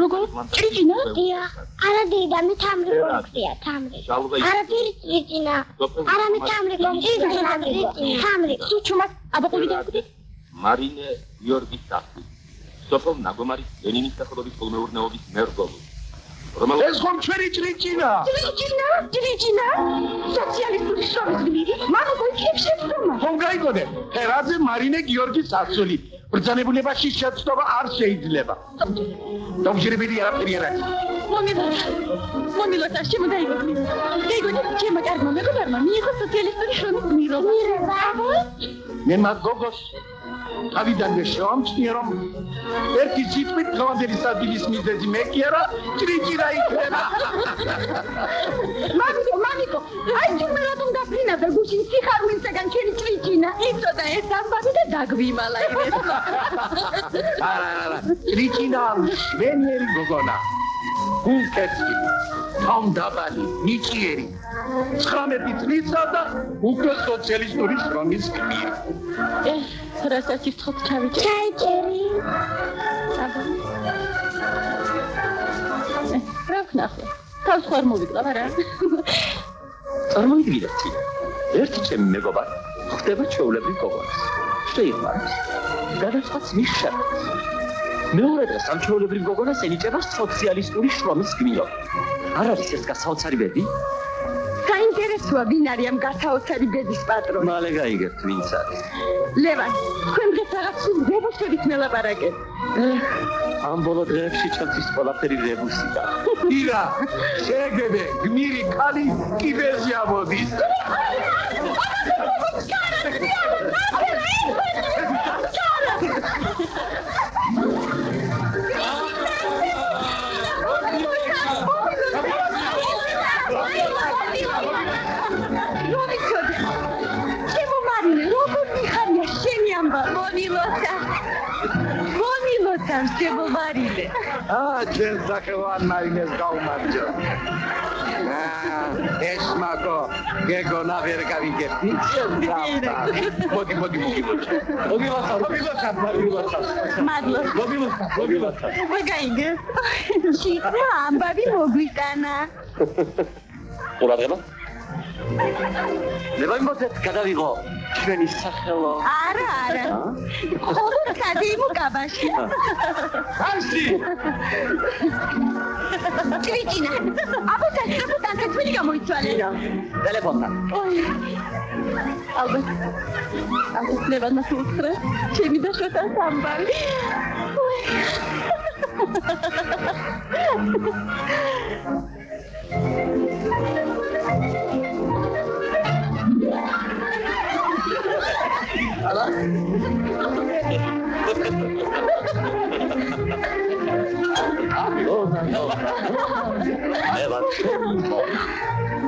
როგორ? ჭრიჭინა? დია, არა დედა, მე თამრი კონკრეტია, თამრი. არა ჭრიჭინა. არა მე თამრი კონკრეტია, თამრი. ჩუმას აბაყული და მარინე გიორგის სახელი სოფელ ნაგომარის ლენინის სახელობის მეურნეობის მერგოლი ეს ხომ ჩვენი ჭრიჭინა ჭრიჭინა სოციალისტური შრომის გმირი მამო გოიქებს შეცდომა ხომ გაიგონე ფერაძე მარინე გიორგის სახელი ბრძანებულებაში შეცდომა არ შეიძლება დამჯერებელი არაფერი არ არის მომილოთა შემოდაიგო გმირო გაიგონე ჩემო კარგმა მეგობარმა მიიღო სოციალისტური შრომის გმირობა მე მაგ გოგოს თავიდანვე შევამჩნიე რომ ერთი სიტყვით დღევანდელი სადილის მიზეზი მე კი არა ჭრიჭინა იქნება მამიკო აი თუმე რატომ დაფრინავდა გუშინ სიხარულისაგან ჩემი ჭრიჭინა იცოდა ეს ამბავი და დაგვიმალა ეს არა ჭრიჭინა შვენიერი გოგონა უკეთი თამდაბალი ნიჭიერი 19 წლისა და უკვე სოციალისტური შრომის გმირი რასაც იცხოვთ ჩავიჭერ. ჩაიჭერი. აბა. რა ხნახო? თავს ხარ მოვიკლავ არა? წარმოვიდგინეთ. ერთი ჩემი მეგობარი ხდება ჩვეულებრივ გოგონას. შეიხმარებს. გადაწყვეტს მის შეფეთს. მეორე დღეს ამ ჩვეულებრივ გოგონას ენიჭება სოციალისტური შრომის გმირობა. არ არის ეს გასაოცარი ბედი? საინტერესოა ვინ არის ამ გასაოცარი ბედის პატრონი. მალე გაიგებთ ვინც არის. ლევან, თქვენ დღეს რაღაც რებუსებით მელაპარაკეთ. ამ ბოლო დღეებში ჩემთვის ყველაფერი რებუსია. ირა, შეგებე, გმირი ქალი კიბეზე ამოდის. მომილოთა შემოვარიდე ჩვენ სახელოვან მარინეს გაუმარჯო ესმაკო გეგონა ვერ გავიგებდი მოდი მადლობა მოგაიგე შიგა ამბავი მოგვიტანა ყურადღება ლევანბოთეთ გადავიღო ჩვენი სახელო არა ხოლმე სადიმო კაბაში ხარში ჭრიჭინა აბა შეგუთან თქვენი გამოიცვალე ტელეფონთან ალბათ ლევანმა უთხრა ჩემი და შოთას ამბავი Ala.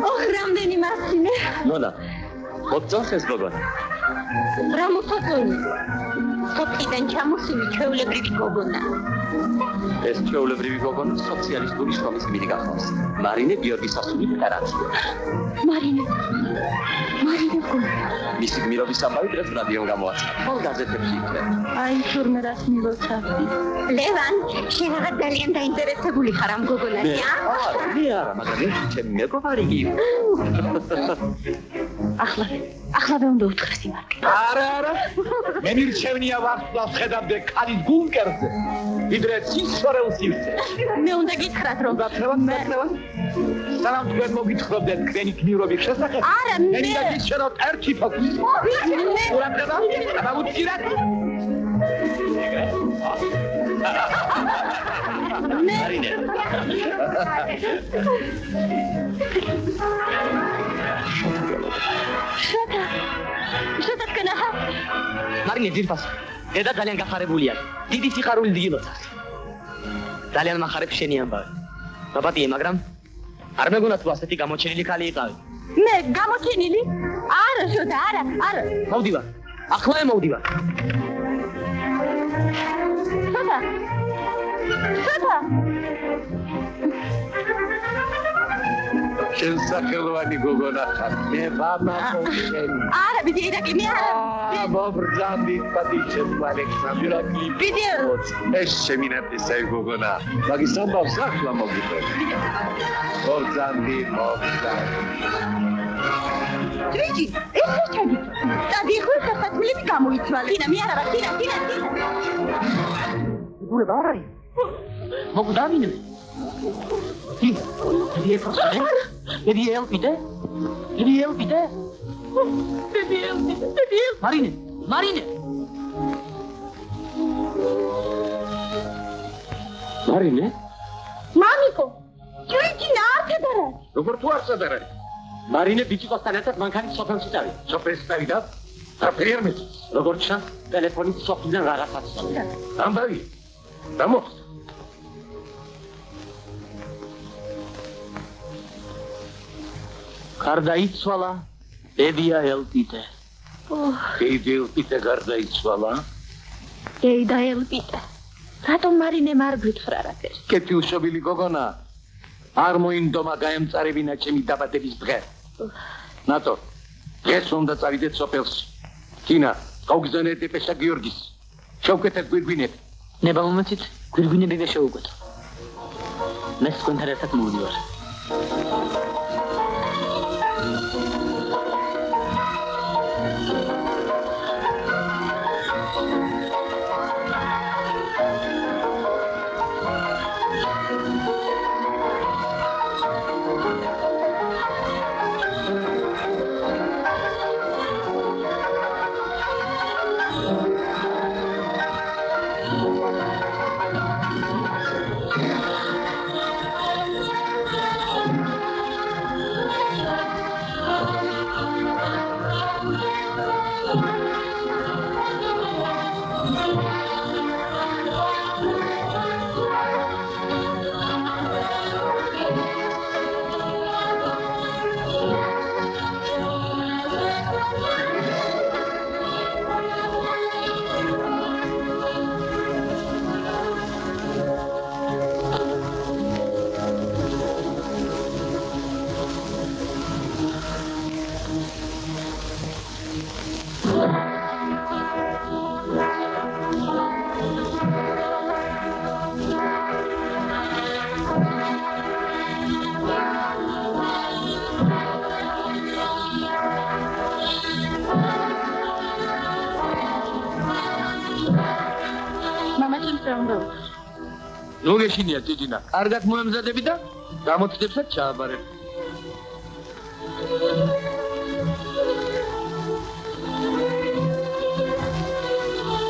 ოხრამდენი მასინე. ნონა. მოწონს გოგონა. რა მოწონი? სოფლიდან ჩამოსული ჩვეულებრივი გოგონა. ეს ჩვეულებრივი გოგონა სოციალისტური შრომის გმირი გახავს. მარინე გიორგის ასული ფერაძე. მარინე მისი გმირობის ამბავი დღეს რადიომ გამოაცხადა. ხოლ გაზეთებში იქნება. აი თურმე რას მილოცავდი. ლევან, შენ რაღაც ძალიან დაინტერესებული ხარ ამ გოგონაზე, ა? მე არა, მაგრამ ჩემი მეგობარი კი. ახლა უნდა უთხრეს იმარკი. არა. მე მირჩევნია ვარსკვლავს ხედავდე ქალის ბუნკერზე. ვიდრე სისხლორეულ სივრცე. მე უნდა გითხრათ რომ გაფრთხილებ. სანამ თქვენ მოგითხრობდეთ თქვენი გმირობის შესახებ. არა, მე გიშენოთ ერთი ფოთი. ყურადღება, აბა უცირად. მარინე. შოთა კნაჰა. მარინე ძირფას. დედა ძალიან გახარებულია. დიდი სიხარული დგილოთას. ძალიან მახარებს შენი ამბავი. ბაბატიე, მაგრამ არ მეგონა თუ ასეთი გამოჩენილი ქალი იყავი. მე გამოჩენილი? არა, შოთა, არა. მოვდივარ. ახლა მოვდივარ. შოთა. შენ სახელოვანი გოგონა ხარ. მე ბაბა მოშენი. არა, ბიდი, ირაკი, მე არა. მობრძანდი პატიჩეს ალექსანდრა კი. ბიდი. ეს შემინათესა გოგონა. მაგის ამბავს ახლა მოგიწევ. მობრძანდი. ტრიჯი, ეს შეჭადი. და დიხურ სასაცილები გამოიცვალე. თინა, მე არა, თინა. გურე ბარაი. მოგდამინე. Dedi elpide. Marine. მამიკო, ტრიჯი ნაარჩადარა. როგორ თუ არ სადარარი? Marine ბიჭიკოსთან ერთად მანქანის სოფელში წავი. სოფელში წავიდა? არაფერი არ მეც. როგორც ჩანს, ტელეფონით სოფლიდან რაღაცაც წავიდა. ამბავი. რა მოხდა? გარდაიცვალა დედია ელპიდე. დედია გარდაიცვალა? დეიდა ელპიდე. რატომ მარინემ არ გვითხრა არაფერი? კეთილშობილი გოგონა. არ მოინდომა გაემწარებინა ჩემი დაბადების დღე. ნატო. დღეს უნდა წავიდეთ სოფელში. თინა, გავგზავნეთ ეპეშა გიორგის. შევკვეთეთ გვირგვინები. ნება მომეცით, გვირგვინები ვერ შევუკვეთო. მე თქვენთან ერთად მოვიდივარ. ნუ გეშინია ჭიჭინა. კარგად მოემზადები და გამოცდებსაც ჩააბარებ.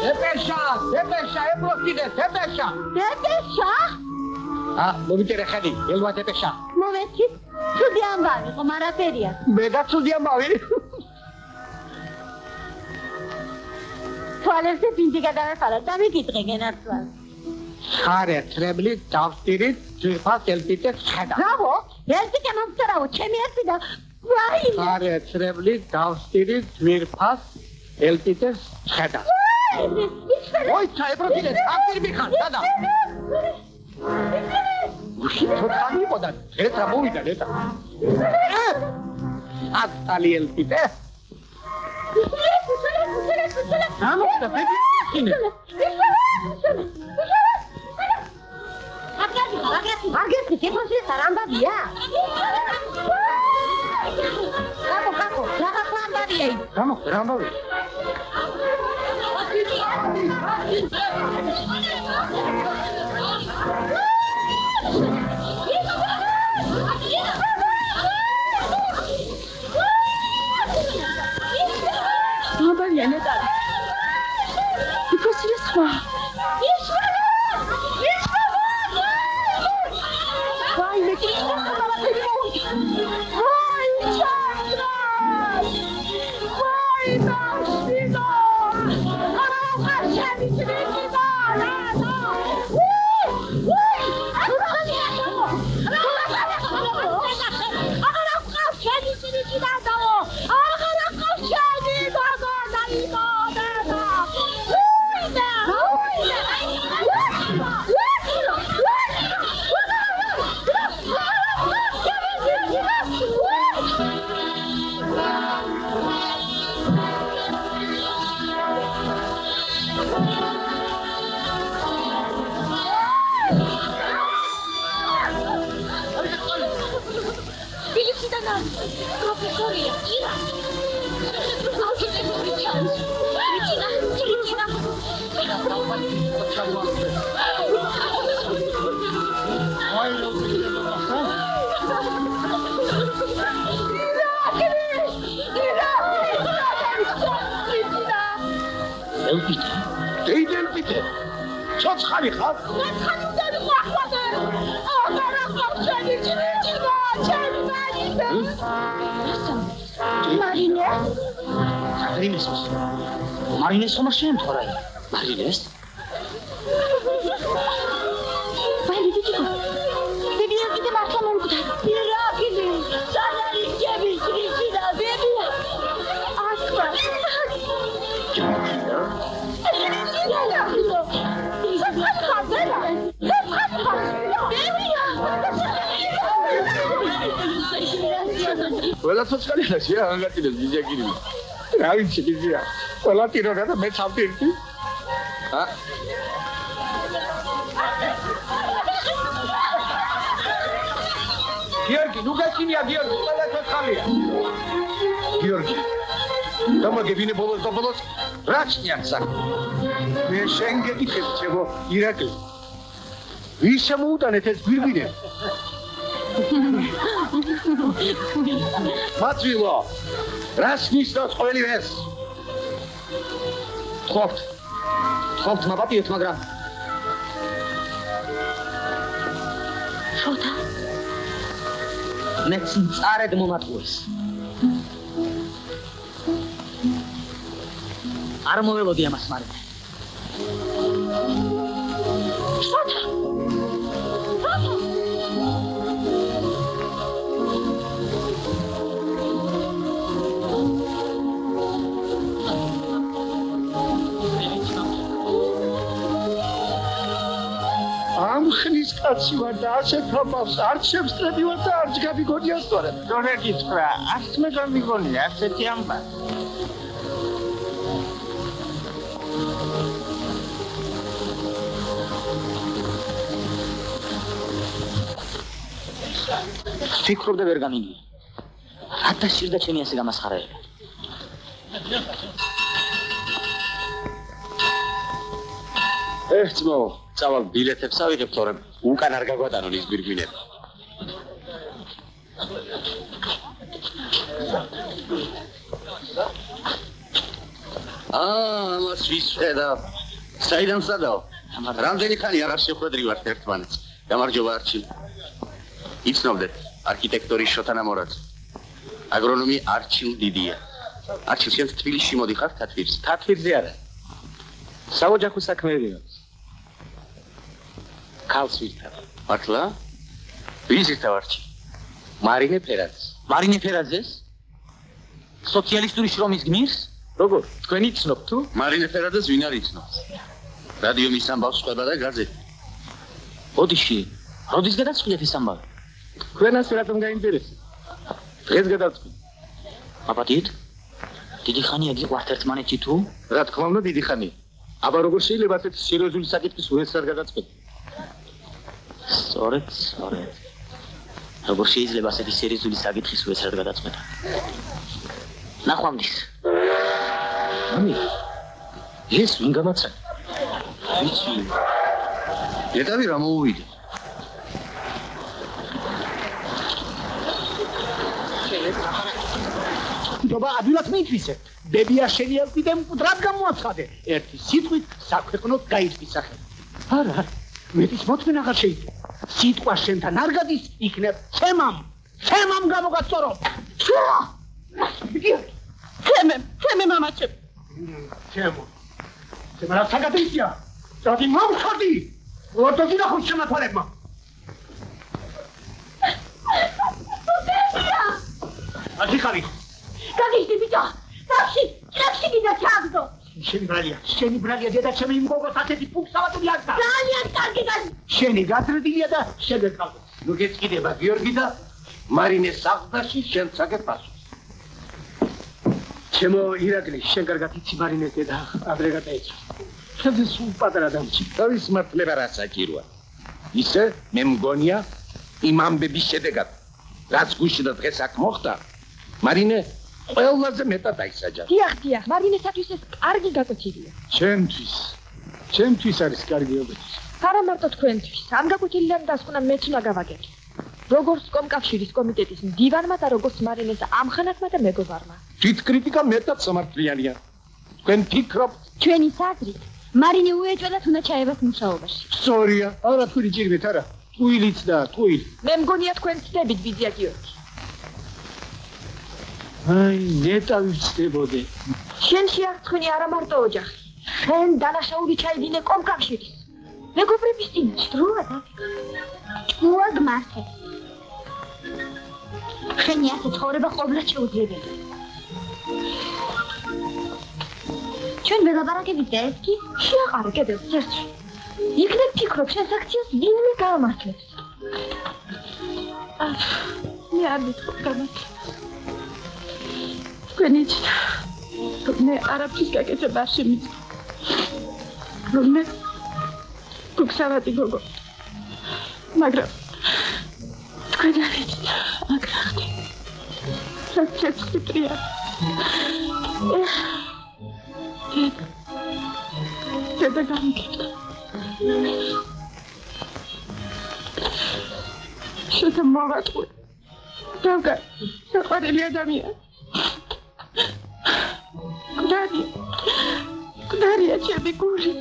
ეპეშა, ეპლოქიდე, ეპეშა. მოვიწერე ხელი, ელვათ ეპეშა. მომეცით, ცუდი ამბავი, ხომ არაფერია. მე და ცუდი ამბავი. თვალებზე ბინდი გადავეხარა და მიგიტყე გენაცვალ. ხარეთრებლი დავსტირით ძვირფას ელპიდეს ხედა. ბრავო, ელპიდე მომწერაო, ჩემი ელპიდა. ვაი! ხარეთრებლი დავსტირით ძვირფას ელპიდეს ხედა. ოი, ჩაებროდინე, აფერი მიხარ, დადა. უში თოთანი იყო და ეს რა მოვიდა, ნეტა. ატალი ელპიდე. ამოხდა, ბები, ხინე. აგეთი ტიპოსის არამბავია. კაკო, რაღაც ამბავია. გამოხდა რა ამბავი? ამბავია ნეტა. ტიპოსის სხვა. Why, მარინეს ხომ შემთვრა? მარინეს? ვაი ბიჭო. ბებია კიდე მართლა მომკვდა. რა კიდე? სანარი ჯები ჭრიჭირა ბებია. ასკვა. ყველა ცოცხალი ხაშია აღგატინებს ძიძაკირი. რა ვიცი ძია. ყველა ტირონა და მე სამპირთი. გიორგი, ნუ გაჩინია გიორგი, ყველა ცოცხალია. გიორგი. დამაგებინე ბოლოს რა ჩნიათ საქმე? მე შენ გეკითხები ჩემო ირაკლი. ვის შემოუტანეთ ეს გვირგვინე? მაწვილო. რას ნიშნავს ყველი ეს? თხოვთ მაპატიოთ, მაგრამ შოთა მეც წარედ მომატყუეს. არ მოველოდი ამას მარინე. შოთა ამ ხნის კაცი ვარ და ასეთ ამბავს არც შემსწრები ვარ და არც გამიგონია სწორად. როგორ გითხრა? არც მე გამიგონია ასეთი ამბავი. ფიქრობდა ვერ გამიგია. რა დასჭირდა ჩემი ასე გამასხარეება? ერთმო, წავალ ბილეთებს ავიღებ, თორემ უკან არ გაგვატანონ ის გვირგვინები. ამას ვისხედავ. საიდან სადაო? რამდენი ხანი აღარ შეხვედრი ვართ ერთმანეთს. გამარჯობა არჩილ. იცნობდეთ, არქიტექტორის შოთა ნამორაძე. აგრონომი არჩილ დიდია. არჩილ, შენ თბილისში მოდიხარ თათბირს? თათბირზე არა. საოჯახო საქმეები აქვს. ქალს ვირთავ. მართლა? ვის ირთავ არჩილ? მარინე ფერაძეს. მარინე ფერაძეს? სოციალისტური შრომის გმირს? როგორ? თქვენ იცნობთ თუ? მარინე ფერაძეს ვინ არ იცნობს? რადიო მის ამბავს ხვდება და გაზეთი. ოდიში, როდის გადაწყვიტეთ ეს ამბავი? თქვენას რატომ გაინტერესებს? დღეს გადავწყვიტე. აბადით? დიდი ხანია გიყვართ ერთმანეთში თუ? რა თქმა უნდა, დიდი ხანია. აბა როგორ შეიძლება ასეთი სერიოზული საკითხის უეცრად გადაწყვეტი? სწორედ. როგორ შეიძლება ასეთი სერიოზული საკითხის უეცრად გადაწყვეტა? ნახვამდის. ამი. ეს ვინ გამაცა? ვიცი. ეტავი რა მოუვიდა? დობა ადვილად მითვისე. ბებია შენიალტიდემ მკვდრად გამოაცხადე. ერთი სიტყვით საქვეყნოდ გაითვისახე. არა, მეტის მოთმენა აღარ შეიძლება. სიტყვა შენთან არ გადის, იქნებ ჩემამ გამოგასწორო. ჩემე მამაჩემ. მაგრამ საგადეიცია. რადი მომხდი. როდი ნახო შემოთვალებმა. აშიხარი. გაგიჟდი ბიჭო. ნახში გიდა ჩაგდო. შენი ბრალია დედა ჩემი მგოგოს ასეთი ფუქსავატული აღდა. ძალიან კარგი განი. შენი გაზრდილია და შეგეკავდა. ნუ გეწიდება გიორგი და მარინეს სახლში შენ წაგეპასო. ჩემო ირაკლი, შენ კარგად იცი მარინეს დედა ადრე გადაეცა. შენ სულ პატარა დამჭი. თავის მართლება რა საჭიროა. ისე მე მგონია იმ ამბების შედეგად რაც გუშინ და დღეს აქ მოხდა მარინე ყველაზე მეტად აისაჯა. დიახ, მარინესათვის ეს კარგი გაკვეთილია. ჩემთვის არის კარგი ობეთი. არა მარტო თქვენთვის, ამ გაკვეთილიდან დასკვნა მეც უნდა გავაგებო. როგორც კომკავშირის კომიტეტის მდივანმა და როგორც მარინეს ამხანათმა და მეგობარმა. თვით კრიტიკა მეტად სამართლიანია. თქვენ ფიქრობთ, ჩვენი საზრით მარინე უეჭველად უნდა ჩაევას მუშაობაში. სწორია, არა თქვენი ჭირვით არა. ტყუილიც და ტყუილი. მე მგონია თქვენ ცდებით ბიძია გიორგი. აი, ნეტა ვიცდებოდე. შენ შეახცხვინე არა მარტო ოჯახი. შენ დანაშაული ჩაიდინე კომკავშირის. მეგობრების წინაშე. დროა და ჭუა გმართე. შენი ასე ცხოვრება ყოველად შეუძლებელია. ჩვენ ველაპარაკებით და ეს კი შეაყარე კიდევ წესში. იქნებ ფიქრობ შენ საქციელს ვინმე გამართლებს. მე არ მithქობ გამართლებს. თქვენიც მე არაფრის გაკეთება არ შემიძლია. რომ მე ფუქსავატი გოგო. მაგრამ თქვენ არ იცით აგრახდი. საერთოდ ფიქრია. დედა გამიგებდა. შეთა მოვატყვი. დავგა საყვარელი ადამიანი. გდარია ჩემი გული.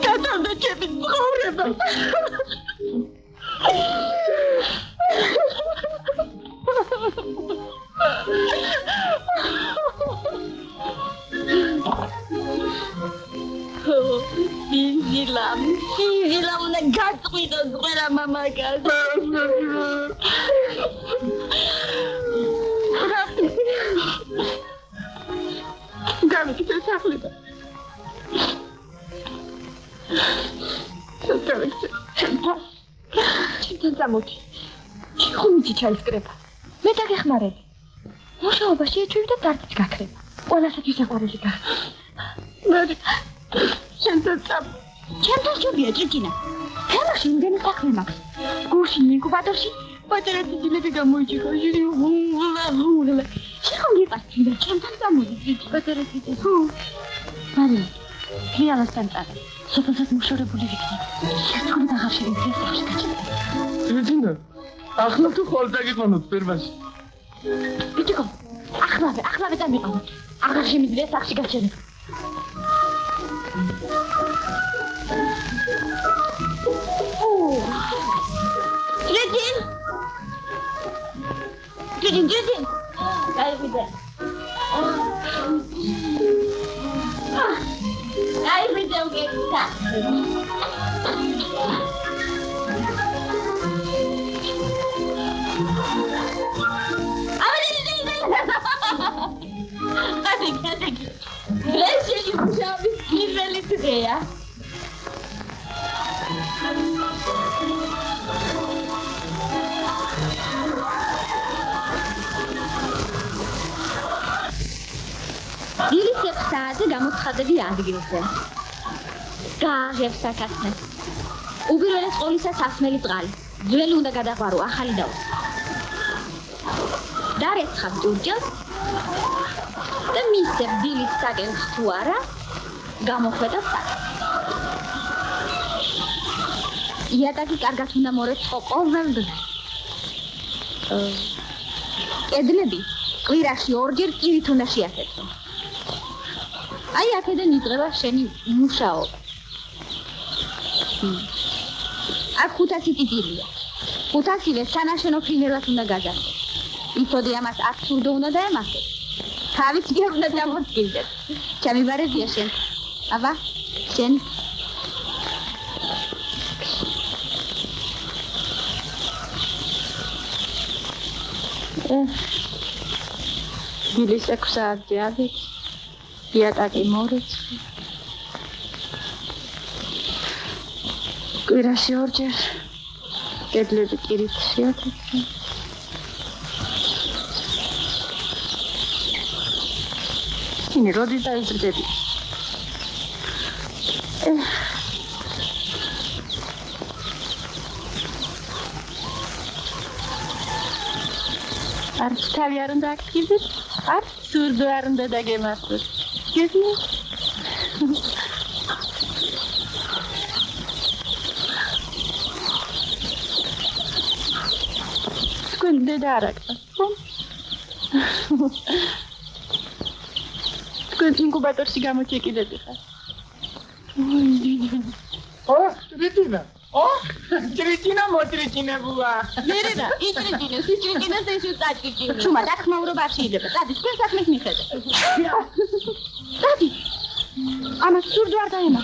გადავდა ჩემი ცხოვრება. სიზილამ და გაწყვიტო ყველა მამაკაც. გამიგდე სახლიდან. ჩემთან წამოდი. ხუმიჩი ჩაისკრება. მე დაგეხმარები. მუშაობაში ეჩვევი და დარდიც გაქრება. ყველასათვის საყვარელი გახდა. მე ჩემთან წამო. ჩემთან ჯობია ჭიჭინა. თემაში იმდენი საქმე მაქვს. გუშინ ინკუბატორში პატარა ძილები გამოიჭიქა. უღლა. შეხომ გიყასწი და ჩემთან წამოდი ჭიჭი. პატარა ძილი. მარია. ქიალასთან წავა. სოფელსაც მუშავრებული ვიქნები. შეცვლით აღარ შეიძლება სახში გაჩერდა. ჭიჭინა, ახლა თუ ხოლ დაგიყვანოთ ფერმაში. ბიჭიკო, ახლავე დამიყავოთ. აღარ შემიძლია სახში გაჩერდა. Ჭიჭინ. გაიღვიდე. გაიღვიდე უკეთესა. Κατeki. Λες και μουσάβεις პირველი დღეა. დილის 6 საათზე გამოცხადები ადგილზე. გააღებ საკაცნე. უპირველეს ყოვლისა სასმელი წყალი. ძველი უნდა გადაყვარო, ახალი დავსვა. დარეცხავ ჭურჭელს და მისცემ დილის საკენს თუ არა, გამოხვედავ საკენს. იატაკი კარგად უნდა მორეცხო ყოველ დღე. კედლები კვირაში ორჯერ კირით უნდა შეაფეთქო. აი აქედან იწყება შენი მუშაობა. აქ 500 ტიტილია. 500-ვე სანაშენო ფრინველად უნდა გაზარდო. იცოდი ამას აბსურდო უნდა დაემართოს. თავის ჯერ უნდა დამოწილდეს. ჩამიბარებია შენ. აბა, შენ დილის 6 საათზე ავით, იატაკი მორეცი. კვირაში ორჯერ კედლები კირით შეათეთრე. ინე როდის დაიზრდები? არც თავი არ უნდა აკეთებდეს, არც სურდო არ უნდა დაგემართოს. გესმის? თქვენ დედა არ აკეთებს, ხო? თქვენ ინკუბატორში გამოჩეკილები ხარ. რიტინა. ტრიჭინა მოტრიჭინებულა. მერენა, იტრიჭინეს, იტრიჭინეს ესე წაჭიჭი. შუმა დახმაურობა არ შეიძლება. დადი, თქვენ საქმეს მიხედეთ. დადი. ამას სურდო არ დაემა.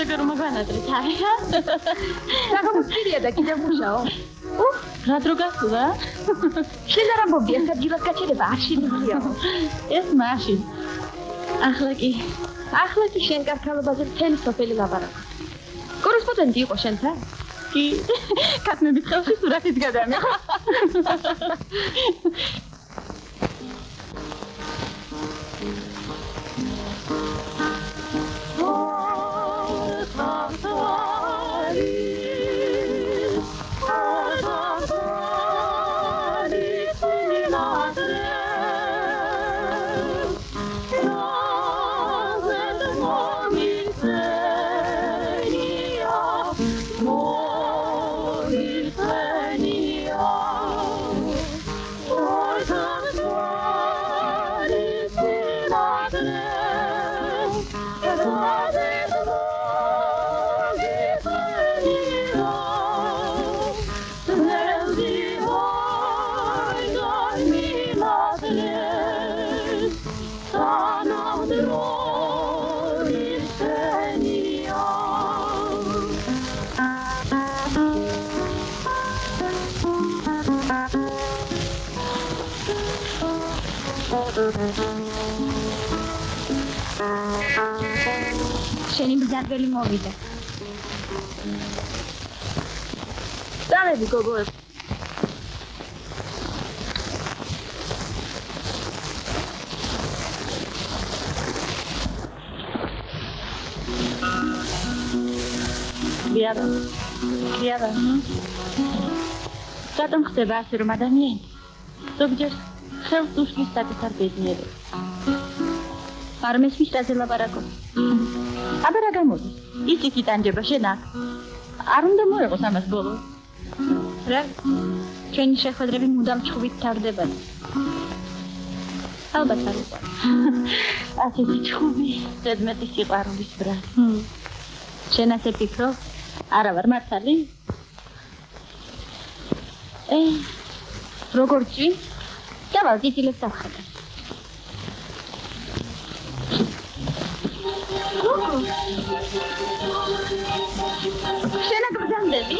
როგორ მაგანატრე თარია? საგამოსწრია და კიდევ მუშაო. რა დრო გასულა? შენ არ ამბობდი, ეს ადგილას გაჩერება არ შეიძლება. ეს მაშინ. ახლა კი შენ კარქალობაზე მთელი სოფელი ლაპარაკობს. კორესპონდენტი იყო შენთან? კი. კაცნების ხელში სურათიც გადამიღო. შენი ბზარბელი მოვიდა. წამები გოგოებს. Liada. რატომ ხდება ასე რომ ადამიანი ზოგჯერ ხელს უშლის საკუთარ ბედნიერებას? არ მესმის რაზე ლაპარაკობს. აბა რა გამოდის? იცით იტანჯება შენ აქ. არ უნდა მოეღოს ამას ბოლო. რა? ჩვენი შეხვედრები მუდამ ჩხუბით თავდება. ალბათ არ უყვარს. ასეთი ჩხუბი, ზედმეტი სიყვარულის ბრალი. შენ ასე ფიქრობ? არა ვარ მართალი? როგორ წვი? დავალ წიწილებს დავხატე. შენ აგბრძანდები?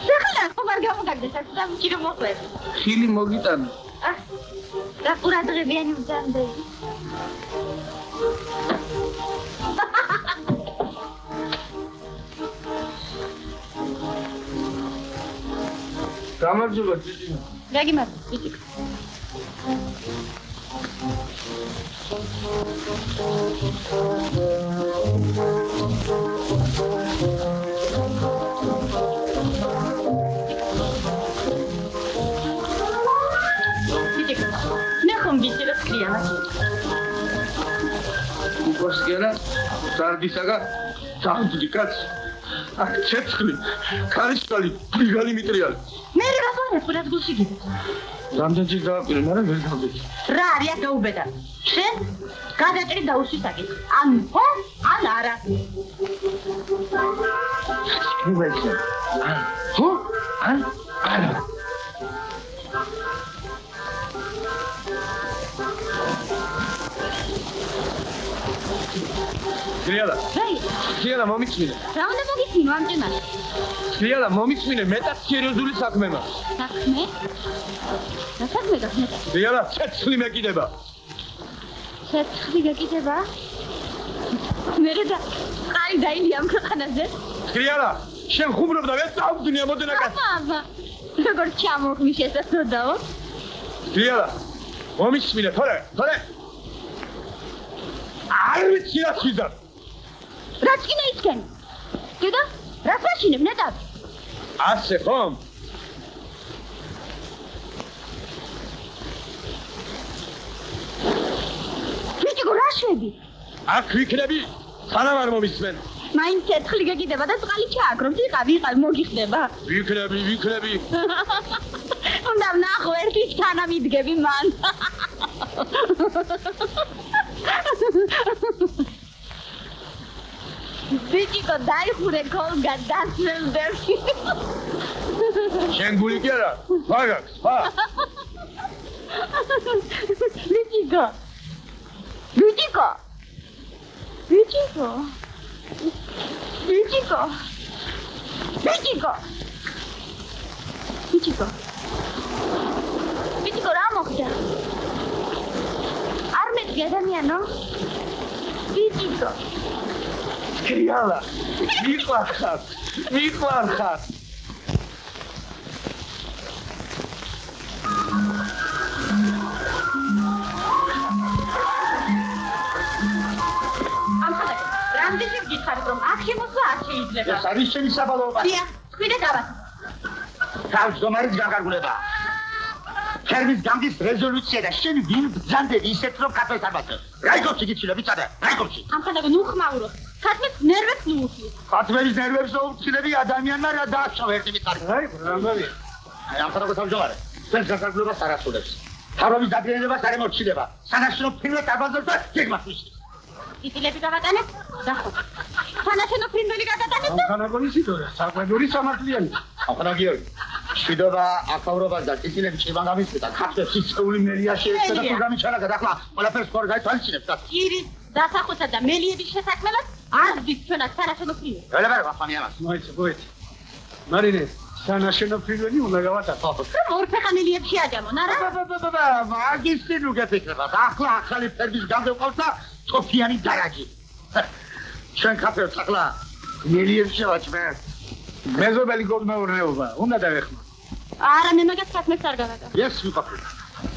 შეხლა ხომ არ გამოგაგდეს ასე დამჭირო მოყვები. ხილი მოგიტანე. რა ყურადღებიანი ბრძანდები? გამარჯობა წიწინა. რა გიმართ, წიწიკა? უკოსგენა სარდისაგა ძაღლი კაც აქ ცეცხლი ქარიშკალი ბრიგალი მიტრიალი მე რა ვარ ხურად გულში გიდე რამდენჯერ დავაპირე მაგრამ ვერ გავდექი რა არია გაუბედა შენ გადაჭრი დაუშვი საკითხი ან ხო ან არა ნუბეჭი ხო ან არა Kriala. Kriala მომიწმინე. რა უნდა მოგიწმინო ამჯერად? Kriala მომიწმინე მეტად სერიოზული საქმე მაქვს. საქმე? რა საქმე გაქვს? Kriala, ცეცხლი მეკიდება. ცეცხლი გეკიდება? მე და აი დაილი ამ ქვეყანაზე. Kriala, შენ ხუმრობდა მე წავდნი ამოდენა კაცი. აბა. როგორ ჩამოხმი შესაძლოა? Kriala, მომიწმინე, თორე. არ ვიცი რა ხიზარ. რა წინა ისკენ? დედა, რა ფაშინებ ნეტად? ასე ხომ? ვიჭიკო რა შვები? აქ ვიქნები, სანამ არ მომისმენ. მაინც ცეცხლი გეკიდება და წყალი ჩააკრობ, ვიყავ, მოგიხდება. ვიქნები. უნდა ვნახო ერთი თანამიდგები მან. ვიჭიკო დაიხურე ქოლგან დასმევდები. შენ გული კი არა? მაგაქვს, ხა? ვიჭიკო რა მოხდა? არ მეტყვი ადამიანო? ვიჭიკო Kriala, მიყვარხარ. რამდენი გითხარით რომ აქ შემოსვა არ შეიძლება. ეს არის შენი საბალოობა. დიახ, ხვიდე დავას. თავმჯდომარის განკარგულება. ფერმის გამდის რეზოლუცია და შენ ვინ ბრძანდები ისეთ რომ ქართველს არ ბაძებ. რაიგობში გიჩილები წადა, რაიგობში. ამხანაგო ნუხმაურო. ქათმის ნერვებს ნუხი. ქართველის ნერვებს უჩილები ადამიანმა რა დააშავა ერთი მიწარი. აი, რამბავი. ამხანაგო თავმჯდომარე. თქვენს განკარგულებას არ ასრულებს. თავრობის დადგენილებას არ ემორჩილება. სანაშენო ფრინველს არ ბაძებს და გეგმას ვიშლის. იტილები გავატანებ? დახო. სანაშენო ფრინველი გადატანებ და ამხანაგო ისიტორია, საყვედური სამართლიანი. ამხანაგიორი. შვიდობა აკავრობას და წიწილები ჭირვან გამისწრდა. ქართველს ისეული მელია შეეცდა და პროგრამი ჩანაგა და ახლა ყველაფერს ხوار გაითვალისწინებს და ირის დასახოსა და მელიების შესაქმნელად არ ვდის ჩვენაც სანაშენო ფრინველი. ველებარ ვახმანი ამას. მოიცი. მარინე, სანაშენო ფრინველი უნდა გავატანო. ორფეხა მელიებში აჯამონ, არა? მაგის წინ უგეთქება. ახლა ახალი ფერმის გამდევყავს და თოფიანი დარაჯი. ჩვენ ქართველს ახლა მელიებს შევაჭმევ. მეზობელი გოლმეურნეობა უნდა დავეხმო. არა, მე მაგას ქათმეს არ გავაკეთებ. ეს ვიყოფი.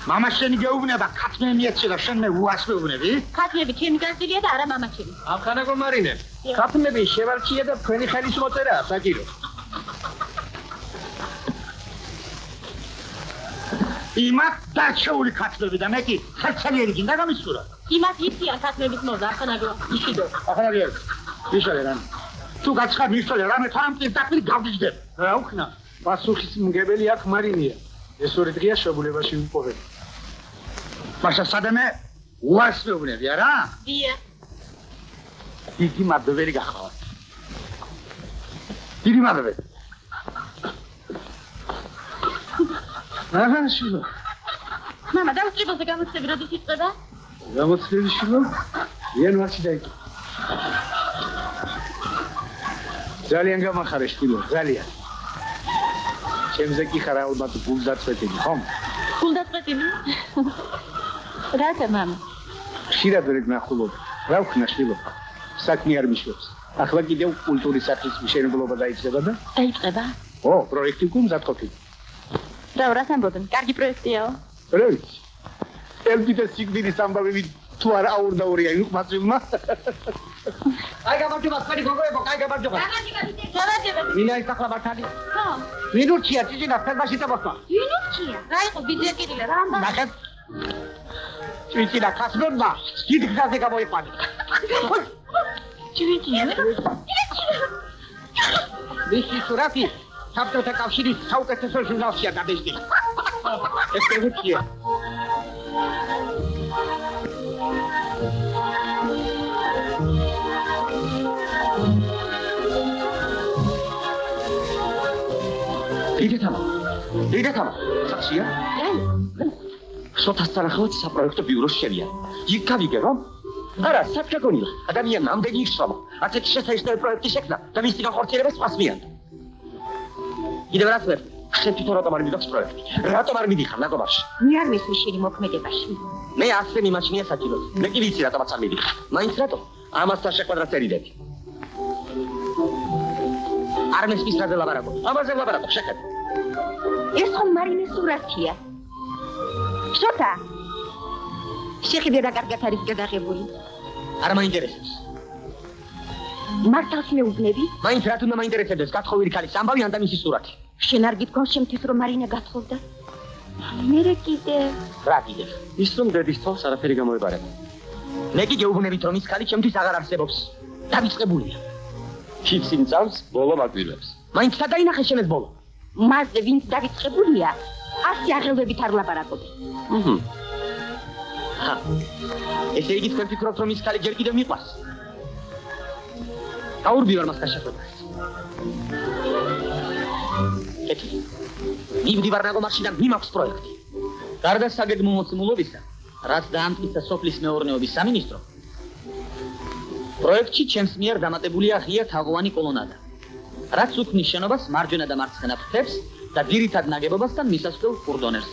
მამა შენი გეუბნება ქათმე მიეცე და შენ მე უას მეუბნები? ქათმები ჩემი გაზდილია და არა მამა ჩემი. ამხანაგო მარინე, ქათმები შევარჩიე და თქვენი ხელის მოწერაა საჭირო. იმათ დარჩეული ქათმები და მე კი ხელცელიერი გინდა გამისურა. იმათ იციან ქათმების მოზა, ახანაგო იშიდო. ახალაგიერ. ისალე რამე. თუ გაცხარ მისწოლე რამე თან პირდაპირ გავდიჯდებ. რა უხნა? პასუხის მგებელი აქ მარინია. ეს ორი დღეა შეგულებაში ვიპოვებ. მაშა სადამე უარს მეუბნები არა? დიახ. დიდი მადლობელი გახავთ. დიდი მადლობელი. აჰა, შილო. მამა, დავსწრებოზე გამოცდები როდის იწყება? გამოცდები შილო? იანვარში დაიწყო. ძალიან გამახარე შილო, ძალიან. ჩემზე კი ხარ ალბათ გულდაწყვეტილი, ხომ? გულდაწყვეტილი? რატო, მამა? ხშირად ვერ გნახულობ. რა ვქნა შილო? საქმე არ მიშვებს. ახლა კიდევ კულტურის სახლის მშენებლობა დაიწყება და? დაიწყება? ო, პროექტი გუნდათ ყოფილი. რა რას ამბობენ? კარგი პროექტიაო. რა ვიცი? ელბიტა სიგნალის ამბავი თუ არ აურდაურია იმ მასილმა. აი გამარჯობა, თქვენი გოგოებო, აი გამარჯობა. გამარჯობა. ვინა ის ახლა მართალი? ხო. ვინურჩია ჭიჭინა ფერმაში წამოსვა. ვინურჩია? რა იყო ბიძეკირილა რა ამბავი? ნახეთ. ჭიჭინა კასმონმა დიდი გზაზე გამოიყვანა. ჭიჭინა? მისი სურათი საბჭოთა კავშირის საუკეთესო ჟურნალშია დაბეჭდილი. ეს ეგეთია. დიდეთამა, სახშია? შოთას თანახმად საპროექტო ბიუროს შევია. იქ გავიგე რომ? არა, საფრთხეგონილა. ადამიანმა ამდენი ისრომა. ასეთი შესაძლებელი პროექტი შექმნა და მისი განხორციელება სპას მიანდო. კიდევ რაც ვერ, შენ თვითონ რატომ არ მიდოქს პროექტი? რატომ არ მიდიხარ ნაგობარში? მე არ მისმის შენი მოქმედებაში. მე ასე მიმაჩნია საჭიროდ. მე კი ვიცი რატომაც არ მიდიხარ. მაინც რატო? ამასთან შეყვედრა წერიდები. არ მესმის რაზე ლაბარაკობ. ამაზე ლაბარაკობ, შეხედე. ეს ხომ მარინეს სურათია. შოთა. შეხედე რა კარგად არის გადაღებული. არ მაინტერესებს. მართალს მეუბნები? მაინც რა თუნდა მაინტერესებდეს გათხოვილი ქალის ამბავი ან და მისი სურათი. შენ არ გითხოვს შემთხვევით რომ მარინა გათხოვდა? მერე კიდე. რა კიდე? ის რომ დედის თავს არაფერი გამოებარება. მე კი გეუბნებით რომ ის ქალი ჩემთვის აღარ არსებობს. დავიწყებულია. ჩიცინ წავს ბოლო მაგვირებს. მაინც გადაინახე შენ ეს ბოლო. მასზე ვინც დავიწყებულია, ასე აღელვებით არ ლაპარაკობენ. ესე იგი თქვენ ფიქრობთ რომ ის ქალი ჯერ კიდევ მიყვარს? გაურბივარ მასთან შეხვედრას. კეთილი. მივდივარ ნაგომარში და მიმაქვს პროექტი. გარდა საგეგმო მოცემულობისა, რაც დაამტკიცა სოფლის მეურნეობის სამინისტრო, პროექტში ჩემს მიერ დამატებულია ღია თაღოვანი კოლონადა, რაც უქმნის შენობას მარჯვენა და მარცხენა ფრთებს და ძირითად ნაგებობასთან მისასვლელ კურდონერს.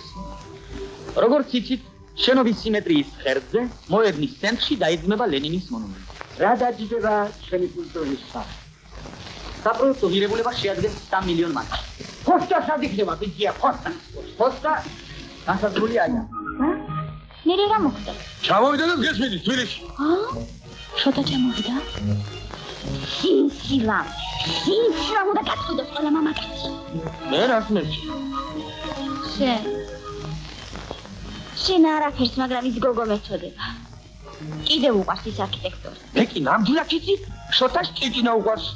როგორც იცით, შენობის სიმეტრიის ღერძზე, მოედნის ცენტრში დაიძმება ლენინის მონუმენტი. რა დაჯდება ჩვენი კულტურის სახე? საპროექტო ღირებულება შეადგენს 3 მილიონ მარკას. ხოსტა სადიქნება ბიძია, ხოსტა. ხოსტა გასაგრული აია. მერე რა მოხდა? ჩამოვიდა და გესმიდი თბილისში. შოთა ჩამოვიდა? სინსილა უნდა გაწყვიტოს ყველა მამაკაცი. მე რას მერჩი? შენ არაფერს, მაგრამ ის გოგო მეწოდება. კიდევ უყვარს ის არქიტექტორი. მე კი ნამდვილად იცი, შოთას ჭიჭინა უყვარს.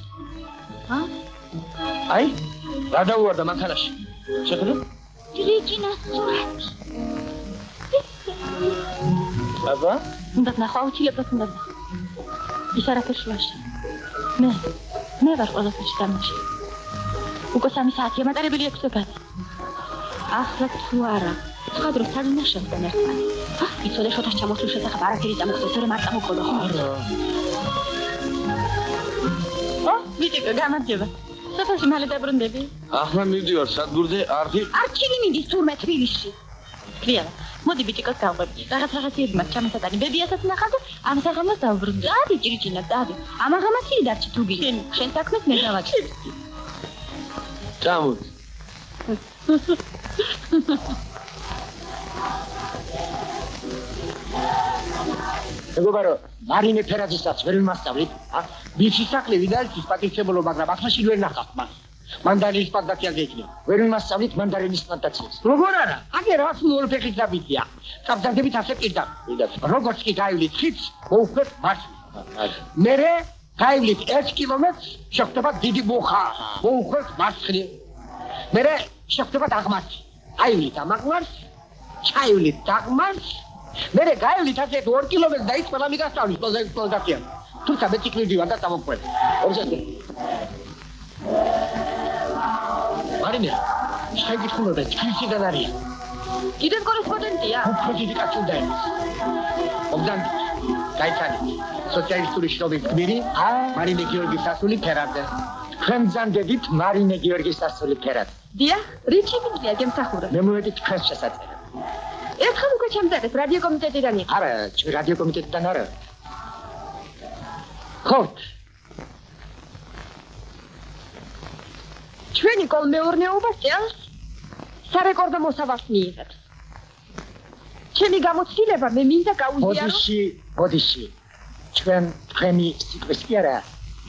აი, რა დაუვარდა მანქანაში. შეხედე? ჭიჭინას სურათი. აბა? უნდა ნახო, აუცილებლად უნდა ნახო. ის არაფერს ვაშა. მე ვარ ყველაფერში დამნაშავე. უკვე 3 საათია, მატარებელი 6 სოფარი. ახლა თუ არა, სხვა დროს თალინაშევდან ერთმანე. იცოდე შოთას ჩამოსულ შესახებ არაფერი წამოხდეს, თორემ არ წამოყოლა, ხო? ვიტიკო, გამარჯობა. სოფელში მალე დაბრუნდები? ახლა მივდივარ სადგურზე, არხი. არჩილი მიდის თურმე თბილისში. კლიარა, მოდი ბიტიკოს გავყვები. რაღაცები მას ჩამოსატანი ბებიასაც ნახავ და ამ საღამოს დავბრუნდი. დადი ჭირიჭინა, დადი. ამაღამაცი დარჩი თუ გინდა. შენ საქმეს მე გავაკეთე. წამოდი. მეგობარო, მარინე ფერაძესაც ვერ ვიმასწავლით, მისი სახლი ვიდალჩის პატივცემულო, მაგრამ ახლა ვერ ნახავთ მას. მანდარის პლანტაცია გექნება. ვერ ვიმასწავლით მანდარინის პლანტაციას. როგორ არა? აგე რას მოულფეხით დაბიტია. საბძანდებით ასე პირდაპირ. როგორც კი გაივლით ხიდს, მოუხვდეთ მარცხნივ. მერე გაივლით 1 კილომეტრს, შეხვდება დიდი მუხა. მოუხვდეთ მარცხნივ. მერე შეხვდება დაღმართი. აივლით ამაღლარს, ჩაივლით დაღმართს, მერე გაევლით ასეთ 2 კილომეტრს და ის ყველა მიგასწავლის ყველა ექსპლუატაცია. თუმცა მე ციკლი ვარ და წამოყვეთ. ორჯერ. მარინე, შეგიხმოდა ჩქილიდან არის. კიდევ კორესპონდენტია? პროჟექტი და ოგდან გაიცანი. სოციალისტური შრომის გმირი მარინე გიორგის სასული ფერაძე. თქვენ ზანდებით მარინე გიორგის სასული ფერაძე. დიახ, რიჩი მიგია გემსახურე. მე მოვედი თქვენს შესაძლებლად. ერთხელ უკვე ჩემთან რადიო კომიტეტიდან იყო. არა, რადიო კომიტეტიდან არა. ხოთ. ჩვენი კოლმეურნეობას წელს სარეკორდო მოსავალს მიიღეთ. ჩემი გამოცდილება მე მინდა გაუზიარო. ბოდიში. თქვენი სიტყვის კი არა,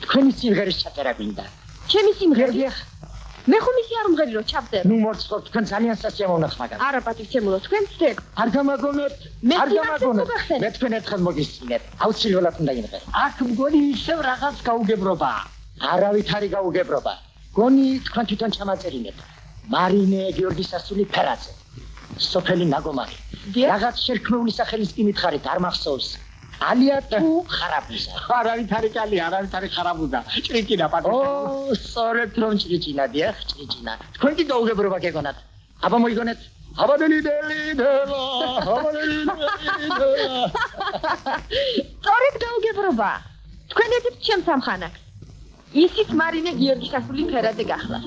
თქვენი სიმღერის ჩაწერა მინდა. ჩემი სიმღერა. მე ხომ ისი არ უმღერი რომ ჩავწერო. ნუ მორცხობ, თქვენ ძალიან სასიამოვნო ხმაგან. არა პატივცემულო, თქვენ ვსდებ. არ გამაგონოთ. არ გამაგონოთ. მე თქვენ ერთხელ მოგისწინეთ. აუცილებლად უნდა იმღერო. აქ მგონი ისევ რაღაც გაუგებრობა. არავით არის გაუგებრობა. გონი თქვენ თვითონ ჩამაწერინეთ. მარინე გიორგის სასული ფერაძე. სოფელი ნაგომარი. რაღაც შერქმეული სახელის კი მითხარით, არ მახსოვს. ალია თუ ხარაბუზა. არავით არის კალი, არავით არის ხარაბუზა. ჭრიჭინა პატივცემულო. სწორედ რომ ჭრიჭინა, დიახ, ჭრიჭინა. თქვენ კი გაუგებრობა გეგონათ. აბა მოიგონეთ. აბადელი დელა, აბადელი დელა. სწორედ გაუგებრობა. თქვენ ერთით ჩემს ამხანაკს. ისიც მარინე გიორგის სასული ფერაძე გახლა.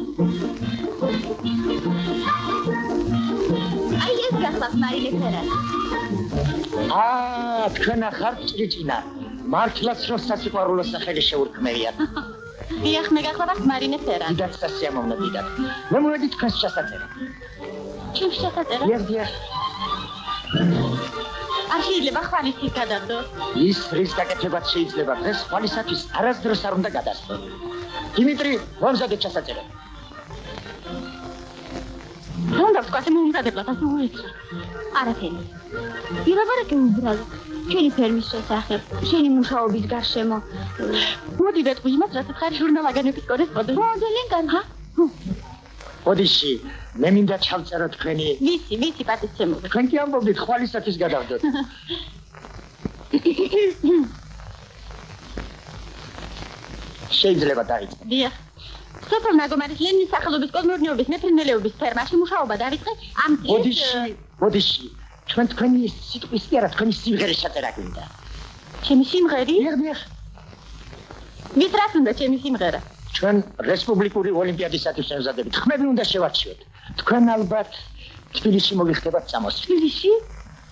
აი ეს გახლავს მარინე ფერაძე. თქვენ ახართ ჭრიჭინა. მართლაც რომ სასიყვარულო სახელი შეურქმევიათ. დიახ, მე გახლავართ მარინე ფერაძე. დიდად სასიამოვნო დიდად. მე მოვედი თქვენს შესაძლებლად. ჩემს შესაძლებლად? დიახ. არ შეიძლება ხვალისთვის გადავდო. ის რის გაკეთებაც შეიძლება დღეს ხვალისათვის არასდროს არ უნდა გადასცო. დიმიტრი, ვამზადეთ შესაძლებლად. უნდა ვთქვათ, მომზადებლად ასე უეცრა. არაფერი. ილაპარაკე უბრალოდ. ჩვენი ფერმის შესახებ, შენი მუშაობის გარშემო. მოდი ვეთქვი იმას, რასაც ხარ ჟურნალაგანების კორესპონდენტი. ძალიან კარგი. ოდიში, მე მინდა ჩავწერო თქვენი. ვიცი, პატივცემულო. თქვენ კი ამბობდით ხვალისათვის გადავდოთ. შეიძლება დაიწყო. დიახ. სოფელ ნაგომარის ლენინის სახელობის კოლმეურნეობის მეფრინველეობის ფერმაში მუშაობა დავიწყე ამ წელს. ოდიში, თქვენი სიტყვის კი არა, თქვენი სიმღერის ჩაწერა გინდა. ჩემი სიმღერი? დიახ. ვის რას უნდა ჩემი სიმღერა? ჩვენ რესპუბლიკური ოლიმპიადისათვის ემზადებით. ხმები უნდა შევარჩიოთ. თქვენ ალბათ თბილისში მოგიხდებათ წამოსვლა. თბილისში?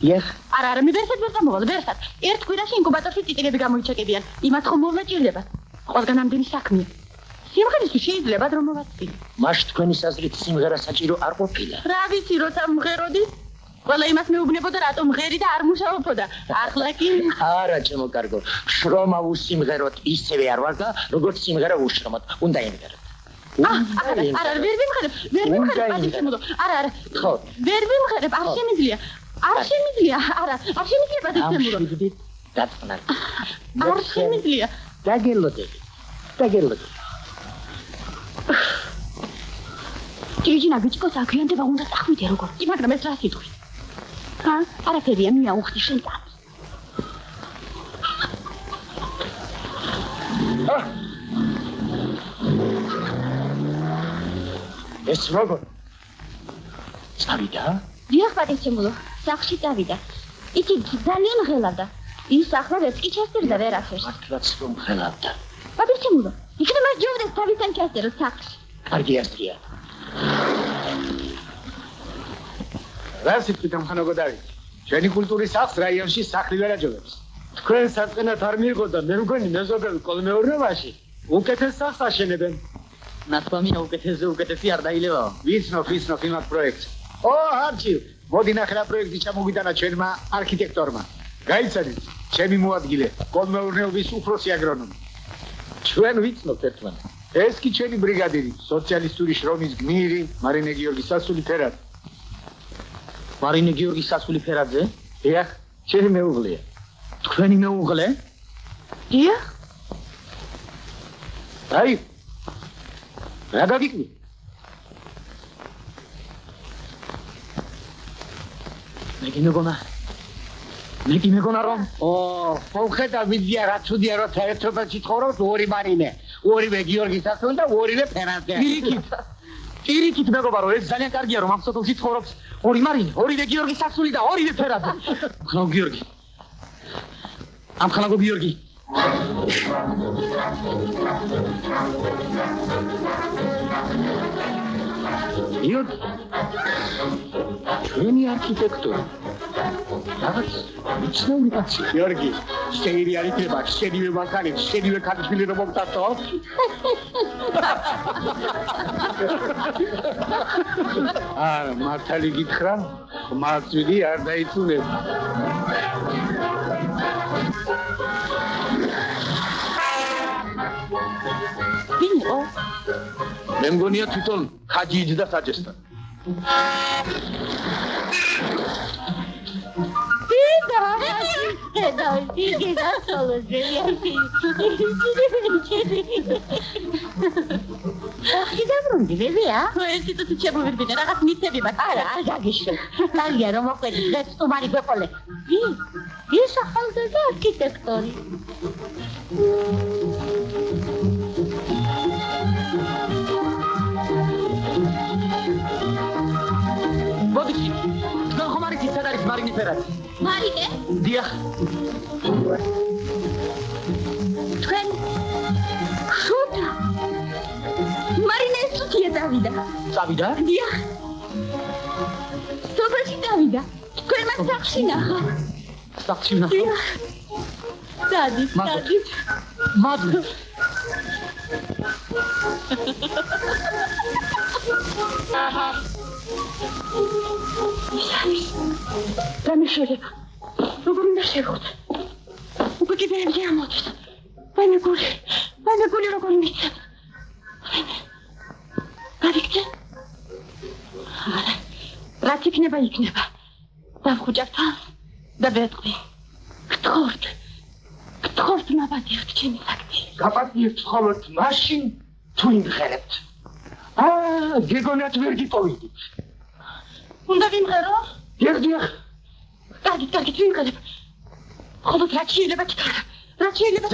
დიახ. არა, მე ვერსად ვერ წამოვალ, ვერსად. ერთ კვირაში ინკუბატორში წიგნები გამოიჩეკებიან. იმათ ხომ მოვაჭირდებათ. ყველგან ამდენი საქმეა. სიმღერისთვის შეიძლება რომ მოვაწვი. მაშ თქვენი აზრით სიმღერა საჭირო არ ყოფილა. რა ვიცი, როცა მღეროდი? ყველა იმას მეუბნებოდა, რატომ ღერი და არ მუშაობოდა. ახლა კი არა, ჩემო კარგო. შრომა უსიმღეროთ ისევე არ ვარ და როგორც სიმღერა უშრომოთ. უნდა იმღეროთ. არა, ვერ ვიმღერებ, პატივცემულო. არა. ხო. ვერ ვიმღერებ, არ შემიძლია. არ შემიძლია, პატივცემულო. ამშვიდით დაწნარ. არ შემიძლია. დაგელოდები. ჭრიჭინა ბიჭკოს აქვიანდება უნდა წახვიდე როგორ. კი, მაგრამ ეს რა სიტყვი? არაფერია, მიაუხდი შენ წამს. ეს როგორ? წავიდა? დიახ, პატივცემულო, სახლში წავიდა. იცი ძალიან ღელავდა. ის ახლა ვერ კი ჩასწერდა ვერაფერს. მართლაც რომ ღელავდა. პატივცემულო, იქნება მას ჯობდეს თავისთან ჩასწეროთ სახლში. კარგი აზრია. რა სიტყვით ამხანაგო დავით? ჩვენი კულტურის სახლს რაიონში სახლი ვერ აჯობებს. თქვენ საწყენად არ მიიღო და მე მგონი მეზობელ კოლმეურნეობაში უკეთეს სახლს აშენებენ. ნათქვამია უკეთესზე უკეთესი არ დაილევაო. ვიცნობ იმათ პროექტს. არჩილ, მოდი ნახე რა პროექტი ჩამოვიტანა ჩვენმა არქიტექტორმა. გაიცანით, ჩემი მოადგილე, კოლმეურნეობის უფროსი აგრონომი. ჩვენ ვიცნობთ ერთმანეთს. ეს კი ჩვენი ბრიგადირი, სოციალისტური შრომის გმირი, მარინე გიორგის სასული ფერაძე. მარინე გიორგის სასული ფერაძე? დიახ, ჩემი მეუღლეა. თქვენი მეუღლე? დიახ. აი. რა გაგიკვი? მე გინოგონა. მეტი მეგონა რომ ხედა ვიდია რა ცუდია როცა ერთობაში ცხოვრობს ორი მარინე ორივე გიორგის ასული და ორივე ფერანზე პირიქით მეგობარო ეს ძალიან კარგია რომ ამ სოფელში ცხოვრობს ორი მარინე ორივე გიორგის ასული და ორივე ფერანზე ხანო გიორგი ამხანაგო გიორგი იოდ ჩვენი არქიტექტორი რაღაც მიცნეული კაცი გიორგი შეიძლება არ იქნება შენივე მანქანით შენივე ქალიშვილი რომ მომტაცო მართალი გითხრა მართვიდი არ დაიწუნება ვინო მე მგონია თვითონ ხაჯი იჯდა საჭესთან Eda, solo svegliarsi. Chi davvero vedi, Questi tutti c'è per vedere, ragazzi, mi stai bene. Ah, già che c'è. Tagliare, ma quelli, adesso mani per quelle. Io so fare gli architettori. Bodici, non come ti sta dare marini ferati. Marine? Dia. Twen. Shuta. Marine studia Davida. Davida? Dia. Sopraci Davida. Quella Saxina. Saxina. Dia. Dadi. Madu. Dammi non mi lasciate. Perché vediamo. Vai mi lo convince. Avete? Ratik ne bayikneba. Da ხუჭართა და ბეთყვი. გთხოვთ ნაბადიოთ ჩემი საქმე. გაპატიებთ ხოლმე მაშინ თუ იმღერებთ. გეგონათ ვერ გიპოვიდით. უნდა ვიმღერო? დიახ. კარგი, ვიმღერებ. ხოლმე რა შეიძლება გითხრა? რა შეიძლება?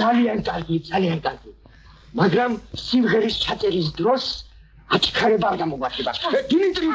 ძალიან კარგი. მაგრამ სიმღერის ჩაწერის დროს აჩქარება არ გამოგვარდება. დიმიტრი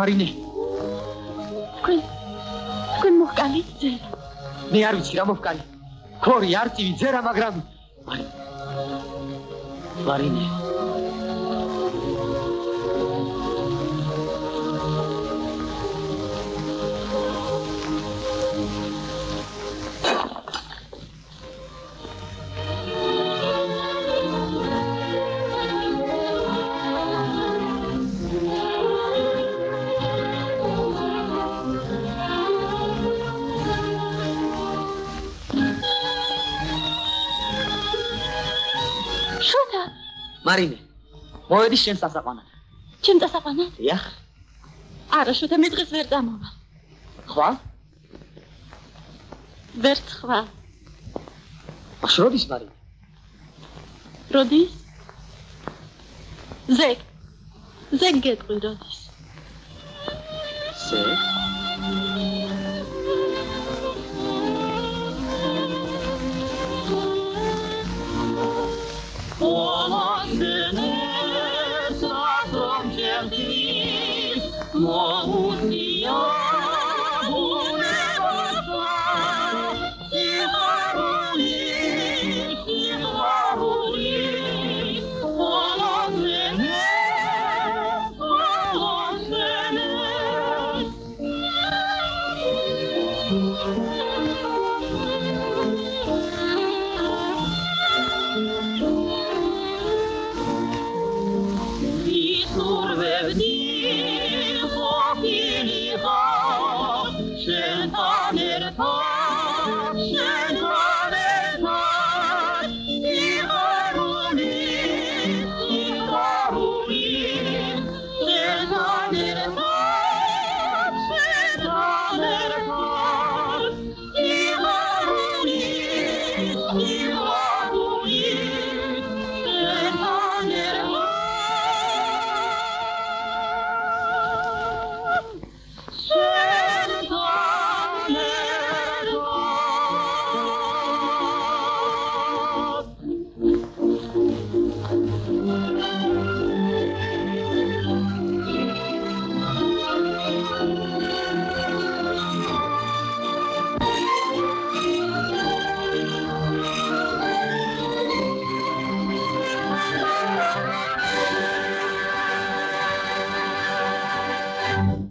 მარინე. თქვენ მოჰკალით ძერა. მე არ ვიცი რა მოჰკალი. ქორი არწივი ძერა, მაგრამ მარინე. მარინე, მოედი შენ სასაყვანად. ჩემ დასაყვანად? დიახ. არა, შუთა მე დღეს ვერ დამოვა. ხვალ? ვერ ხვალ. შროდის მარინე? როდის? ზეგ. ზეგ გეტყვი როდის? ზეგ? Survevdi